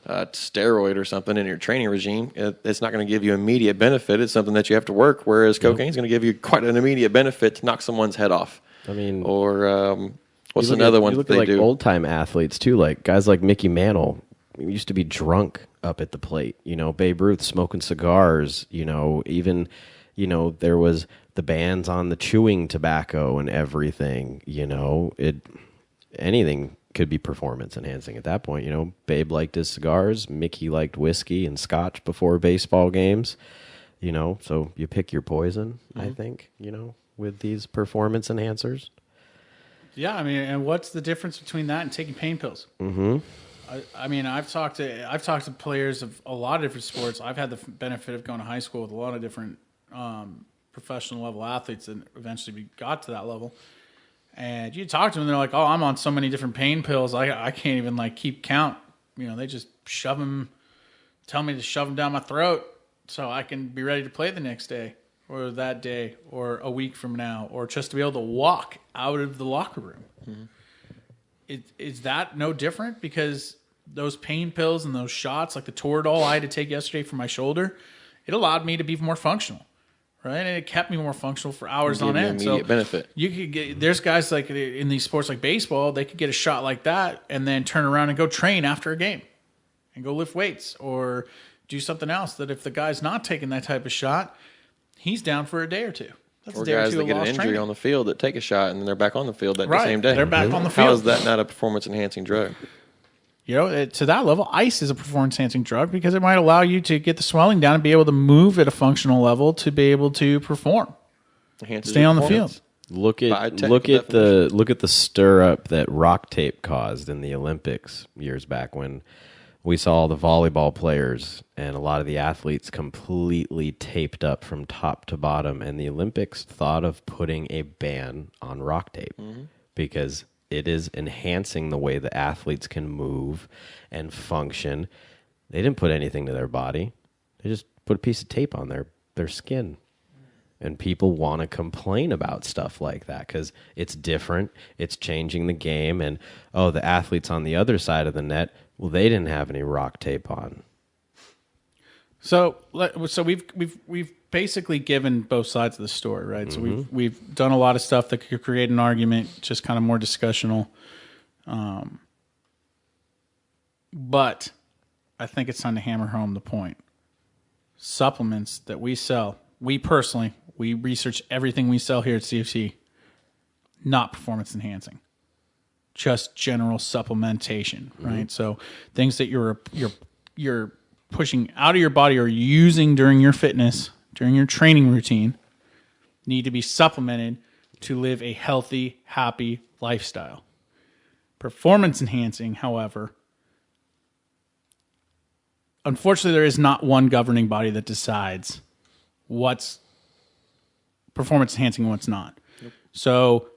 steroid or something in your training regime, it's not going to give you immediate benefit. It's something that you have to work, whereas cocaine is going to give you quite an immediate benefit to knock someone's head off. I mean, or what's another one you look that at they like do? old-time athletes, too, like guys like Mickey Mantle. He used to be drunk up at the plate. Babe Ruth smoking cigars, even, there was the bans on the chewing tobacco and everything, anything could be performance enhancing at that point. Babe liked his cigars, Mickey liked whiskey and scotch before baseball games, so you pick your poison, I think, with these performance enhancers. Yeah, I mean, and what's the difference between that and taking pain pills? I mean, I've talked to players of a lot of different sports. I've had the benefit of going to high school with a lot of different professional level athletes that eventually got to that level. And you talk to them, they're like, "Oh, I'm on so many different pain pills, I can't even like keep count." They just tell me to shove them down my throat so I can be ready to play the next day, or that day, or a week from now, or just to be able to walk out of the locker room. Is that no different? Because those pain pills and those shots, like the Toradol I had to take yesterday for my shoulder, it allowed me to be more functional. Right, and it kept me more functional for hours on end. Immediate benefit. You could there's guys like in these sports like baseball, they could get a shot like that and then turn around and go train after a game, and go lift weights or do something else. That if the guy's not taking that type of shot, he's down for a day or two. That's Or a day or guys two that of get an lost injury training. on the field that take a shot and then they're back on the field that Right, same day. they're back on the How field. is that not a performance-enhancing drug? To that level, ice is a performance-enhancing drug because it might allow you to get the swelling down and be able to move at a functional level to be able to perform. Enhances Stay your on the performance. field. Look at the stir up that rock tape caused in the Olympics years back when we saw the volleyball players and a lot of the athletes completely taped up from top to bottom, and the Olympics thought of putting a ban on rock tape because it is enhancing the way the athletes can move and function. They didn't put anything to their body. They just put a piece of tape on their skin. And people want to complain about stuff like that because it's different. It's changing the game. And, the athletes on the other side of the net, well, they didn't have any rock tape on. So we've basically given both sides of the story, right? So we've done a lot of stuff that could create an argument, just kind of more discussional. But I think it's time to hammer home the point. Supplements that we sell, we personally, we research everything we sell here at CFC, not performance enhancing, just general supplementation, right? So things that you're pushing out of your body or using during your fitness, during your training routine, need to be supplemented to live a healthy, happy lifestyle. Performance enhancing, however, unfortunately, there is not one governing body that decides what's performance enhancing and what's not. Yep. So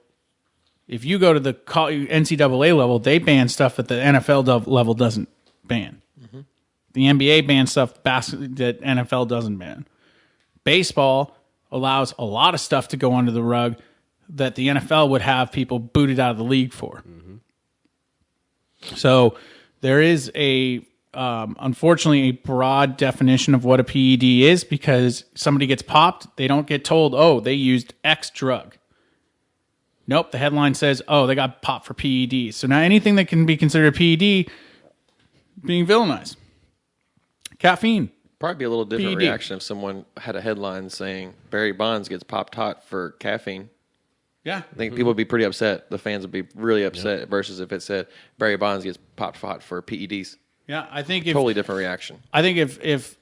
if you go to the NCAA level, they ban stuff that the NFL level doesn't ban. Mm-hmm. The NBA bans stuff that NFL doesn't ban. Baseball allows a lot of stuff to go under the rug that the NFL would have people booted out of the league for. Mm-hmm. So there is unfortunately a broad definition of what a PED is, because somebody gets popped, they don't get told, oh, they used X drug. Nope, the headline says, oh, they got popped for PEDs. So now anything that can be considered a PED being villainized. Caffeine. Probably be a little different PED. reaction if someone had a headline saying Barry Bonds gets popped hot for caffeine. Yeah. I think people would be pretty upset. The fans would be really upset versus if it said Barry Bonds gets popped hot for PEDs. Yeah, I think Totally different reaction. I think if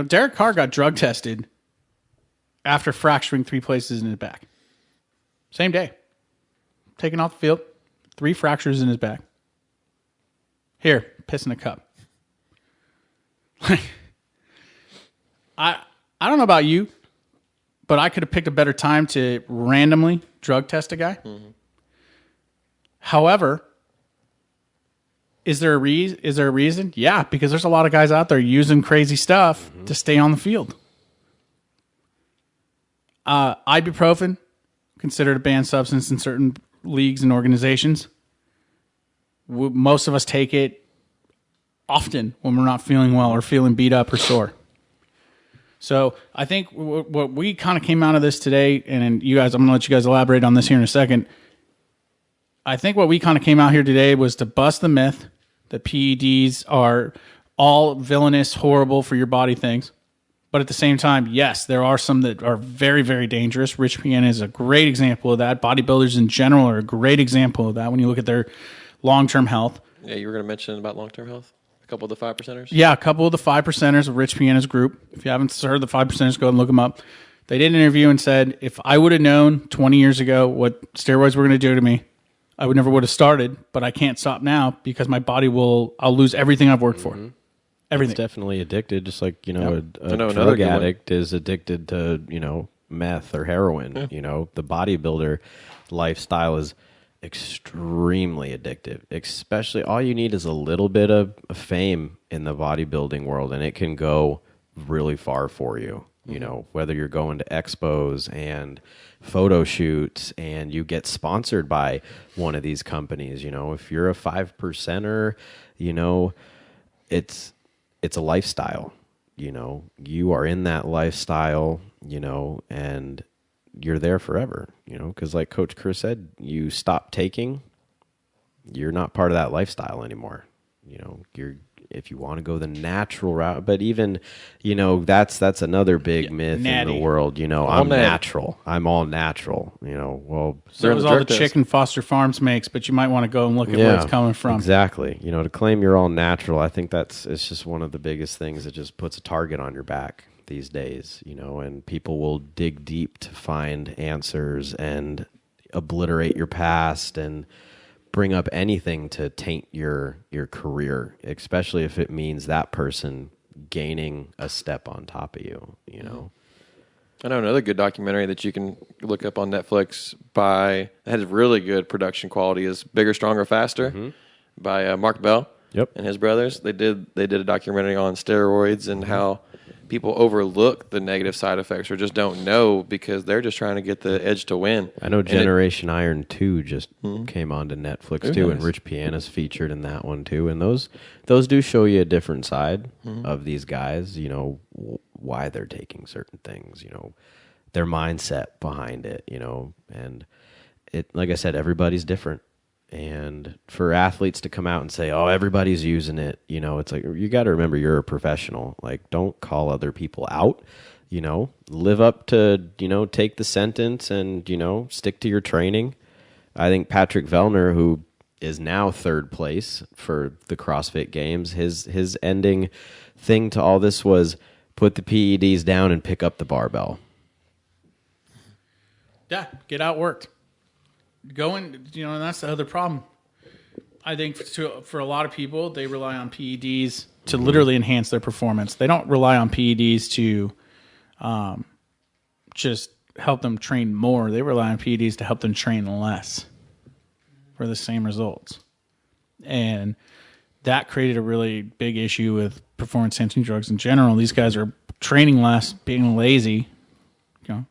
Derek Carr got drug tested after fracturing 3 places in his back. Same day. Taken off the field, 3 fractures in his back. Here, piss in a cup. I don't know about you, but I could have picked a better time to randomly drug test a guy. Mm-hmm. However, is there a reason? Yeah, because there's a lot of guys out there using crazy stuff to stay on the field. Ibuprofen, considered a banned substance in certain leagues and organizations. Most of us take it often when we're not feeling well or feeling beat up or sore. So I think what we kind of came out of this today, and you guys, I'm going to let you guys elaborate on this here in a second. I think what we kind of came out here today was to bust the myth that PEDs are all villainous, horrible for your body things. But at the same time, yes, there are some that are very, very dangerous. Rich Piana is a great example of that. Bodybuilders in general are a great example of that when you look at their long-term health. Yeah, you were going to mention about long-term health? A couple of the 5%ers? Yeah, a couple of the 5%ers of Rich Piana's group. If you haven't heard the 5%ers, go and look them up. They did an interview and said, if I would have known 20 years ago what steroids were going to do to me, I would never have started, but I can't stop now because my body I'll lose everything I've worked for. Everything. It's definitely addicted, just like, a another drug good addict is addicted to, meth or heroin. Yeah. The bodybuilder lifestyle is extremely addictive. Especially, all you need is a little bit of fame in the bodybuilding world, and it can go really far for you. Whether you're going to expos and photo shoots and you get sponsored by one of these companies, if you're a 5%er, it's a lifestyle, you are in that lifestyle, and you're there forever, because like Coach Chris said, you stop taking, you're not part of that lifestyle anymore. If you want to go the natural route, but even, that's another big myth in the world. I'm natural. I'm all natural. Well, so it was all the chicken Foster Farms makes, but you might want to go and look at where it's coming from. Exactly. To claim you're all natural, I think it's just one of the biggest things that just puts a target on your back these days. And people will dig deep to find answers and obliterate your past and bring up anything to taint your career, especially if it means that person gaining a step on top of you, I know another good documentary that you can look up on Netflix that has really good production quality is Bigger, Stronger, Faster by Mark Bell and his brothers. They did a documentary on steroids and how people overlook the negative side effects or just don't know because they're just trying to get the edge to win. I know Generation Iron 2 just came onto Netflix too, and Rich Piana's featured in that one too. And those do show you a different side of these guys, why they're taking certain things, their mindset behind it, and it, like I said, everybody's different. And for athletes to come out and say, "Oh, everybody's using it," it's like, you got to remember you're a professional. Like, don't call other people out. Live up to, take the sentence and, stick to your training. I think Patrick Vellner, who is now third place for the CrossFit Games, his ending thing to all this was put the PEDs down and pick up the barbell. Yeah, get outworked. And that's the other problem. I think for a lot of people, they rely on PEDs to literally enhance their performance. They don't rely on PEDs to just help them train more. They rely on PEDs to help them train less for the same results. And that created a really big issue with performance-enhancing drugs in general. These guys are training less, being lazy,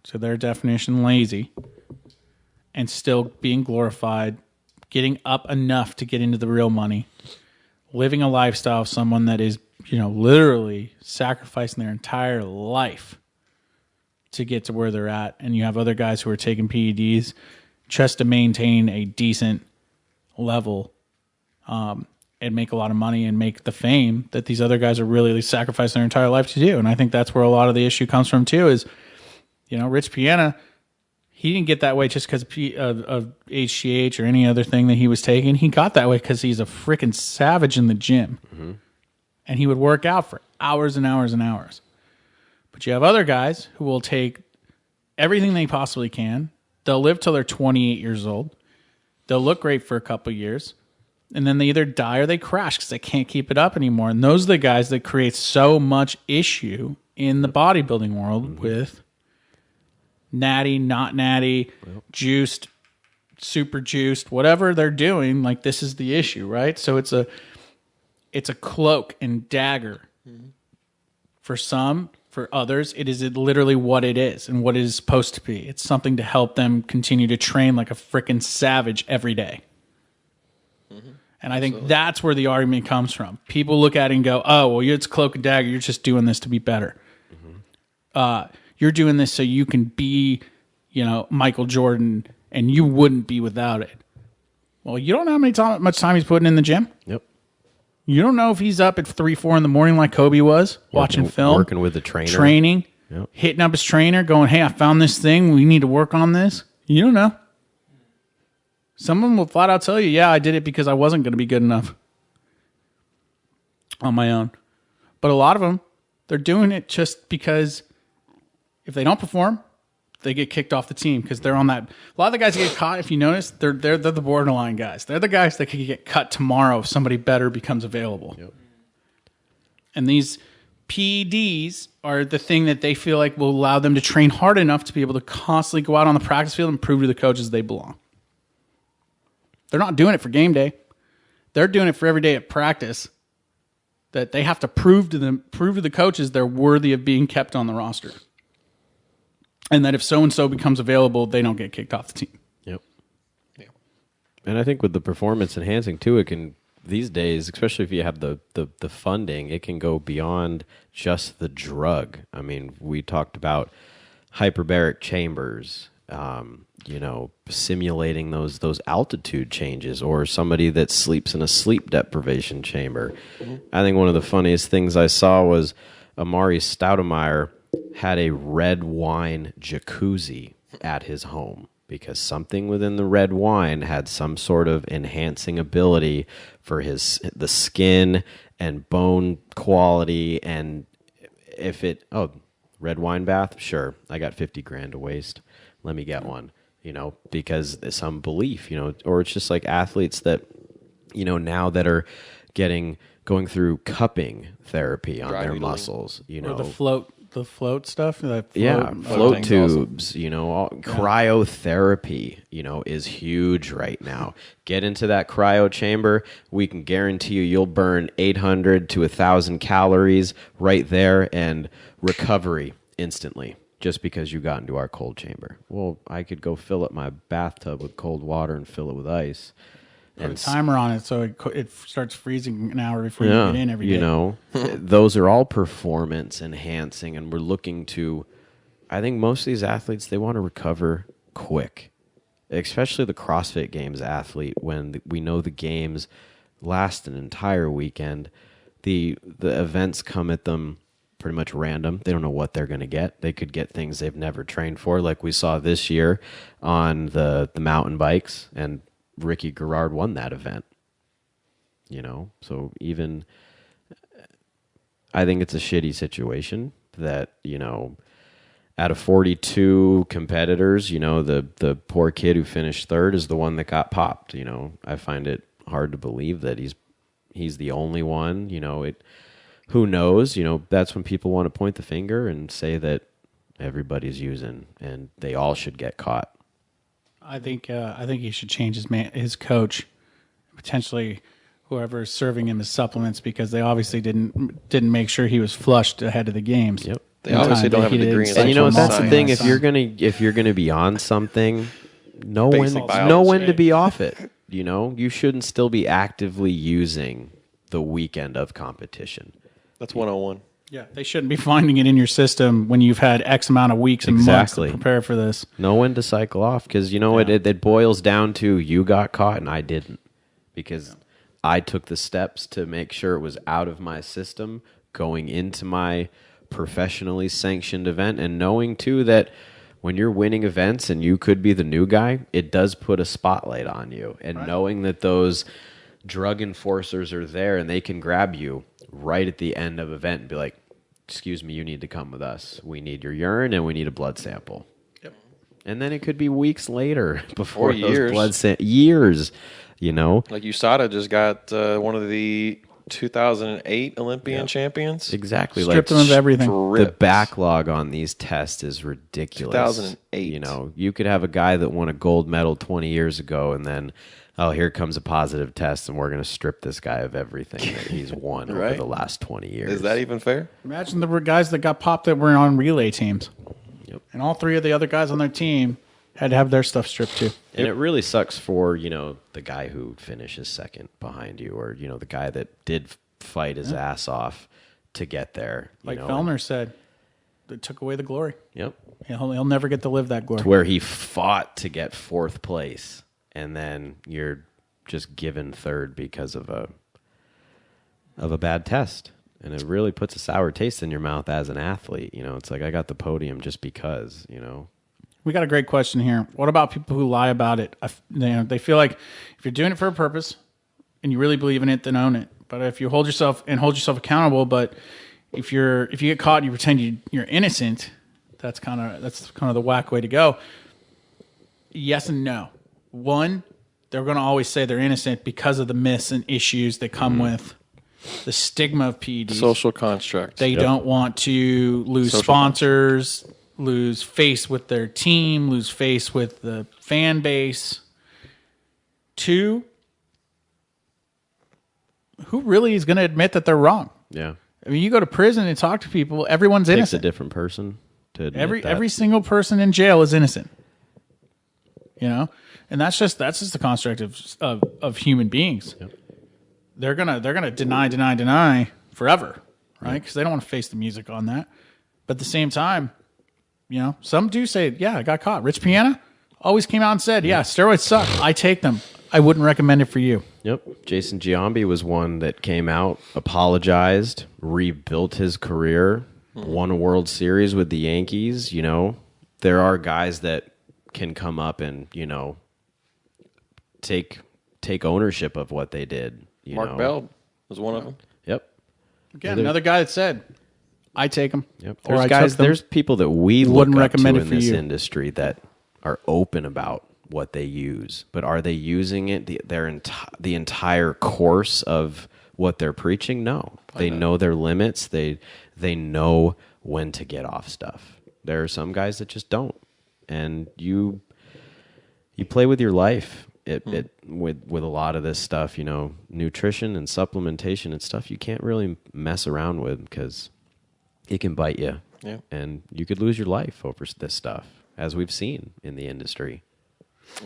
so their definition, lazy, and still being glorified, getting up enough to get into the real money, living a lifestyle of someone that is, literally sacrificing their entire life to get to where they're at. And you have other guys who are taking PEDs just to maintain a decent level and make a lot of money and make the fame that these other guys are really sacrificing their entire life to do. And I think that's where a lot of the issue comes from too is, Rich Piana, he didn't get that way just because of HGH or any other thing that he was taking. He got that way because he's a freaking savage in the gym. Mm-hmm. And he would work out for hours and hours and hours. But you have other guys who will take everything they possibly can. They'll live till they're 28 years old. They'll look great for a couple of years. And then they either die or they crash because they can't keep it up anymore. And those are the guys that create so much issue in the bodybuilding world with natty, not natty, juiced, super juiced, whatever they're doing. Like, this is the issue, right? So it's a cloak and dagger. Mm-hmm. For some, for others, it is literally what it is and what it is supposed to be. It's something to help them continue to train like a freaking savage every day. Mm-hmm. And I think that's where the argument comes from. People look at it and go, "Oh, well, it's cloak and dagger. You're just doing this to be better. Mm-hmm. You're doing this so you can be, Michael Jordan, and you wouldn't be without it." Well, you don't know how much time he's putting in the gym. Yep. You don't know if he's up at 3, 4 in the morning like Kobe was, watching film, working with the trainer, training, hitting up his trainer, going, "Hey, I found this thing. We need to work on this." You don't know. Someone will flat out tell you, "Yeah, I did it because I wasn't going to be good enough on my own." But a lot of them, they're doing it just because if they don't perform, they get kicked off the team because they're on that. A lot of the guys that get caught, if you notice, they're the borderline guys. They're the guys that could get cut tomorrow if somebody better becomes available. Yep. And these PEDs are the thing that they feel like will allow them to train hard enough to be able to constantly go out on the practice field and prove to the coaches they belong. They're not doing it for game day. They're doing it for every day at practice. That they have to prove to the coaches they're worthy of being kept on the roster. And that if so-and-so becomes available, they don't get kicked off the team. Yep. Yeah. And I think with the performance enhancing too, it can, these days, especially if you have the funding, it can go beyond just the drug. I mean, we talked about hyperbaric chambers, simulating those altitude changes, or somebody that sleeps in a sleep deprivation chamber. Mm-hmm. I think one of the funniest things I saw was Amari Stoudemire had a red wine jacuzzi at his home because something within the red wine had some sort of enhancing ability for the skin and bone quality. And red wine bath, sure, I got $50,000 to waste, let me get one, because there's some belief, or it's just like athletes that, now that are going through cupping therapy on their muscles, or the float stuff. Float tubes, cryotherapy, is huge right now. Get into that cryo chamber. We can guarantee you'll burn 800 to 1,000 calories right there and recovery instantly just because you got into our cold chamber. Well, I could go fill up my bathtub with cold water and fill it with ice. Put a timer on it so it starts freezing an hour before you get in every day. Those are all performance enhancing, and we're looking to, I think most of these athletes, they want to recover quick. especially the CrossFit Games athlete, when we know the games last an entire weekend, the events come at them pretty much random. They don't know what they're going to get. They could get things they've never trained for, like we saw this year on the mountain bikes, and Ricky Garrard won that event. So even I think it's a shitty situation that, out of 42 competitors, the poor kid who finished third is the one that got popped. I find it hard to believe that he's the only one. Who knows? That's when people want to point the finger and say that everybody's using and they all should get caught. I think he should change his coach, potentially whoever is serving him his supplements, because they obviously didn't make sure he was flushed ahead of the games. Yep. They obviously don't have a degree in and that's the thing. science. If you're gonna be on something, know when biology. to be off it. You shouldn't still be actively using the weekend of competition. That's 101. Yeah, they shouldn't be finding it in your system when you've had X amount of weeks and months to prepare for this. Know when to cycle off, because it boils down to you got caught and I didn't, because I took the steps to make sure it was out of my system going into my professionally sanctioned event, and knowing too that when you're winning events and you could be the new guy, it does put a spotlight on you, and knowing that those drug enforcers are there and they can grab you right at the end of event and be like, excuse me, you need to come with us. We need your urine and we need a blood sample. Yep. And then it could be weeks later before those blood years, Like USADA just got one of the 2008 Olympian champions. Exactly. Stripped them of everything. The backlog on these tests is ridiculous. 2008. You could have a guy that won a gold medal 20 years ago, and then, here comes a positive test, and we're going to strip this guy of everything that he's won over the last 20 years. Is that even fair? Imagine the guys that got popped that were on relay teams. Yep. And all three of the other guys on their team had to have their stuff stripped too. And it really sucks for, the guy who finishes second behind you, or, the guy that did fight his ass off to get there. Like Fellner said, it took away the glory. Yep. He'll never get to live that glory. To where he fought to get fourth place, and then you're just given third because of a bad test. And it really puts a sour taste in your mouth as an athlete. It's like, I got the podium just because, We got a great question here. What about people who lie about it? They feel like if you're doing it for a purpose and you really believe in it, then own it. But if you hold yourself accountable, but if you get caught and you pretend you're innocent, that's kind of the whack way to go. Yes and no. One, they're going to always say they're innocent because of the myths and issues that come with the stigma of PEDs. Social construct. They don't want to lose sponsors, lose face with their team, lose face with the fan base. Two, who really is going to admit that they're wrong? Yeah. I mean, you go to prison and talk to people, everyone's It takes innocent. a different person to admit that. Every single person in jail is innocent. And that's just the construct of human beings. Yep. They're gonna deny forever, right? Because they don't want to face the music on that. But at the same time, some do say, yeah, I got caught. Rich Piana always came out and said, yeah, steroids suck. I take them. I wouldn't recommend it for you. Yep. Jason Giambi was one that came out, apologized, rebuilt his career, won a World Series with the Yankees. There are guys that can come up and, take ownership of what they did. Mark Bell was one of them. Yep. Again, another guy that said, I take them. Yep. There's people that we wouldn't look up recommend to it in for this you. industry that are open about what they use, but are they using it the entire course of what they're preaching? No. They know their limits. They know when to get off stuff. There are some guys that just don't. And you play with your life with a lot of this stuff, nutrition and supplementation and stuff you can't really mess around with because it can bite you. Yeah. And you could lose your life over this stuff, as we've seen in the industry.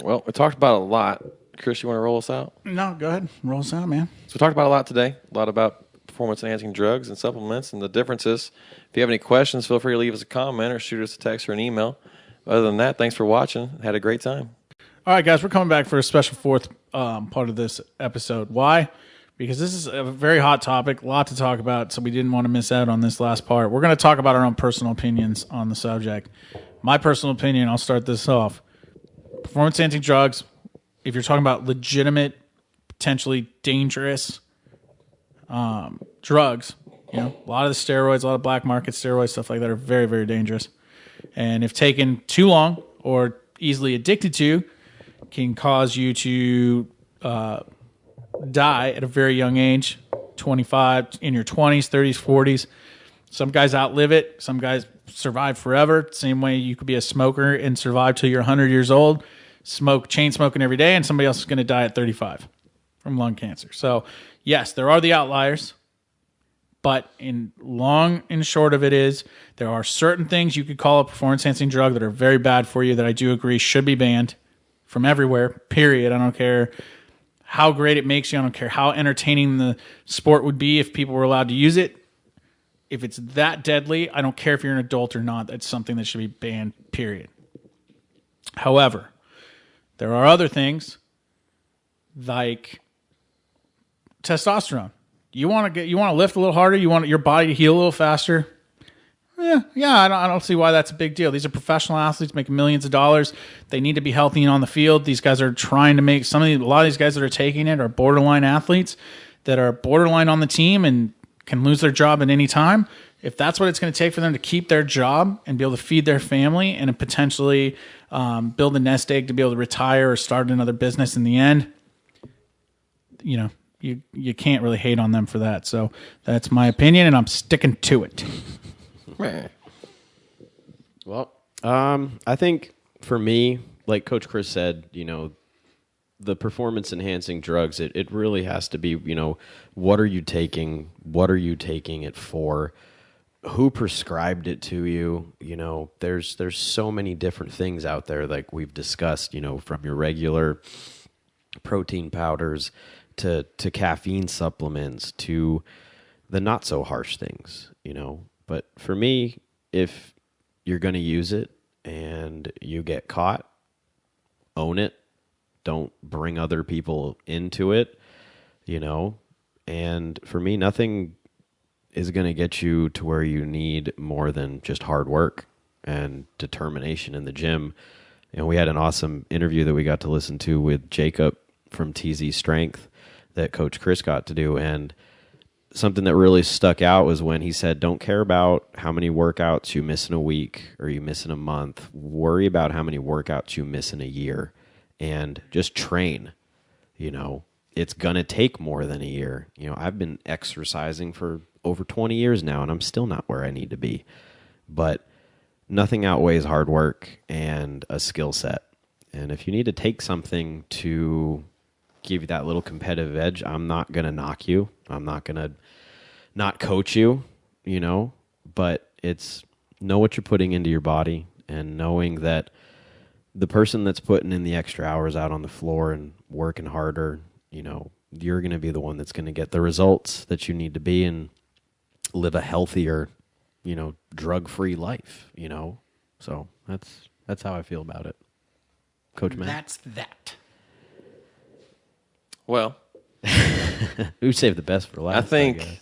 Well, we talked about it a lot. Chris, you want to roll us out? No, go ahead. Roll us out, man. So we talked about a lot today, a lot about performance-enhancing drugs and supplements and the differences. If you have any questions, feel free to leave us a comment or shoot us a text or an email. Other than that, thanks for watching. Had a great time. All right, guys, we're coming back for a special fourth part of this episode. Why? Because this is a very hot topic, a lot to talk about, so we didn't want to miss out on this last part. We're going to talk about our own personal opinions on the subject. My personal opinion, I'll start this off. Performance-enhancing drugs, if you're talking about legitimate, potentially dangerous drugs, a lot of the steroids, a lot of black market steroids, stuff like that are very, very dangerous. And if taken too long or easily addicted to, can cause you to die at a very young age, 25, in your 20s, 30s, 40s. Some guys outlive it. Some guys survive forever. Same way you could be a smoker and survive till you're 100 years old, chain smoking every day, and somebody else is going to die at 35 from lung cancer. So, yes, there are the outliers, but in long and short of it is there are certain things you could call a performance-enhancing drug that are very bad for you that I do agree should be banned from everywhere, period. I don't care how great it makes you. I don't care how entertaining the sport would be if people were allowed to use it. If it's that deadly, I don't care if you're an adult or not. That's something that should be banned, period. However, there are other things like testosterone. You want to lift a little harder. You want your body to heal a little faster. Yeah. I don't see why that's a big deal. These are professional athletes making millions of dollars. They need to be healthy and on the field. These guys are trying to make a lot of these guys that are taking it are borderline athletes that are borderline on the team and can lose their job at any time. If that's what it's going to take for them to keep their job and be able to feed their family and potentially build a nest egg to be able to retire or start another business in the end, you can't really hate on them for that. So that's my opinion, and I'm sticking to it. Well, I think for me, like Coach Chris said, the performance-enhancing drugs, it really has to be, what are you taking? What are you taking it for? Who prescribed it to you? There's so many different things out there, like we've discussed, from your regular protein powders to caffeine supplements to the not so harsh things, But for me, if you're going to use it and you get caught, own it. Don't bring other people into it, And for me, nothing is going to get you to where you need more than just hard work and determination in the gym. And we had an awesome interview that we got to listen to with Jacob from TZ Strength that Coach Chris got to do. And something that really stuck out was when he said, don't care about how many workouts you miss in a week or you miss in a month. Worry about how many workouts you miss in a year and just train. It's going to take more than a year. I've been exercising for over 20 years now, and I'm still not where I need to be. But nothing outweighs hard work and a skill set. And if you need to take something to give you that little competitive edge, I'm not going to knock you. I'm not going to not coach you, but it's know what you're putting into your body and knowing that the person that's putting in the extra hours out on the floor and working harder, you're going to be the one that's going to get the results that you need to be and live a healthier, drug-free life, So that's how I feel about it. Coach Matt? That's that. Well, we saved the best for last. I think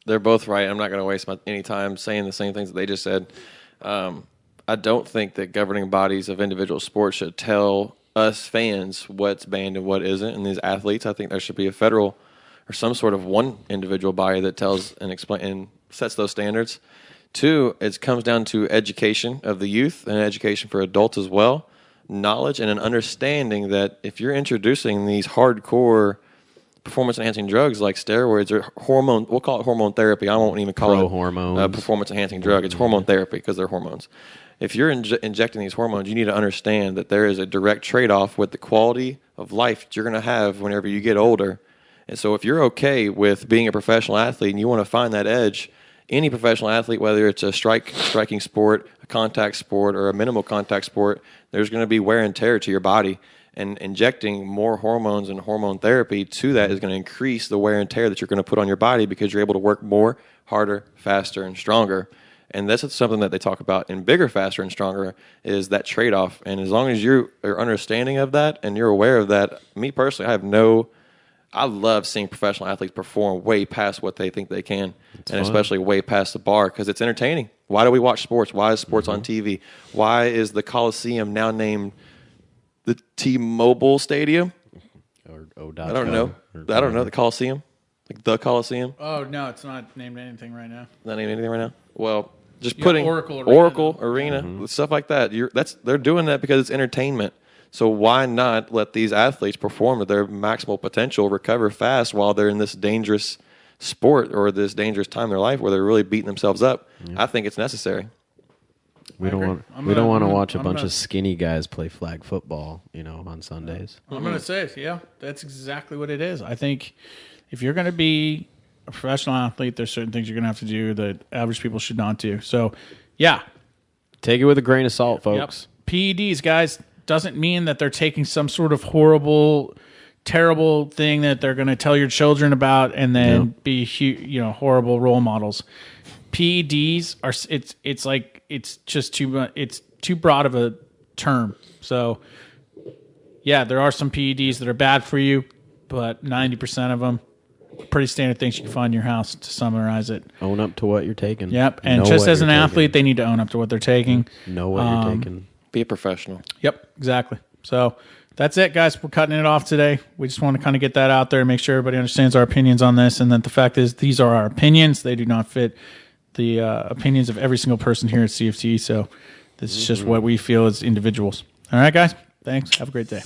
they're both right. I'm not going to waste any time saying the same things that they just said. I don't think that governing bodies of individual sports should tell us fans what's banned and what isn't. And these athletes, I think there should be a federal or some sort of one individual body that tells and explain and sets those standards. Two, it comes down to education of the youth and education for adults as well. Knowledge and an understanding that if you're introducing these hardcore performance-enhancing drugs like steroids or hormone, we'll call it hormone therapy. I won't even call it a performance-enhancing drug. It's hormone therapy because they're hormones. If you're injecting these hormones, you need to understand that there is a direct trade-off with the quality of life that you're going to have whenever you get older. And so if you're okay with being a professional athlete and you want to find that edge, any professional athlete, whether it's a striking sport, a contact sport, or a minimal contact sport, there's going to be wear and tear to your body. And injecting more hormones and hormone therapy to that is going to increase the wear and tear that you're going to put on your body because you're able to work more, harder, faster, and stronger. And this is something that they talk about in Bigger, Faster, and Stronger is that trade-off. And as long as you are understanding of that and you're aware of that, me personally, I love seeing professional athletes perform way past what they think they can, especially way past the bar because it's entertaining. Why do we watch sports? Why is sports on TV? Why is the Coliseum now named the T-Mobile Stadium? I don't know. The Coliseum, like the Coliseum. Oh no, it's not named anything right now. Not named anything right now. Well, just You putting got Oracle Arena, stuff like that. They're doing that because it's entertainment. So why not let these athletes perform at their maximal potential, recover fast while they're in this dangerous sport or this dangerous time in their life where they're really beating themselves up? Yeah. I think it's necessary. We don't want to watch a bunch of skinny guys play flag football, on Sundays. I'm going to say, yeah, that's exactly what it is. I think if you're going to be a professional athlete, there's certain things you're going to have to do that average people should not do. So, yeah. Take it with a grain of salt, folks. Yep. PEDs, guys, doesn't mean that they're taking some sort of horrible, terrible thing that they're going to tell your children about and then be horrible role models. PEDs are it's just too broad of a term. So yeah, there are some PEDs that are bad for you, but 90% of them pretty standard things you can find in your house. To summarize it, own up to what you're taking. Yep, and just as an athlete, they need to own up to what they're taking. Know what you're taking. Be a professional. Yep, exactly. So that's it, guys. We're cutting it off today. We just want to kind of get that out there and make sure everybody understands our opinions on this, and that the fact is these are our opinions. They do not fit the opinions of every single person here at CFT. So this is just what we feel as individuals. All right, guys. Thanks. Have a great day.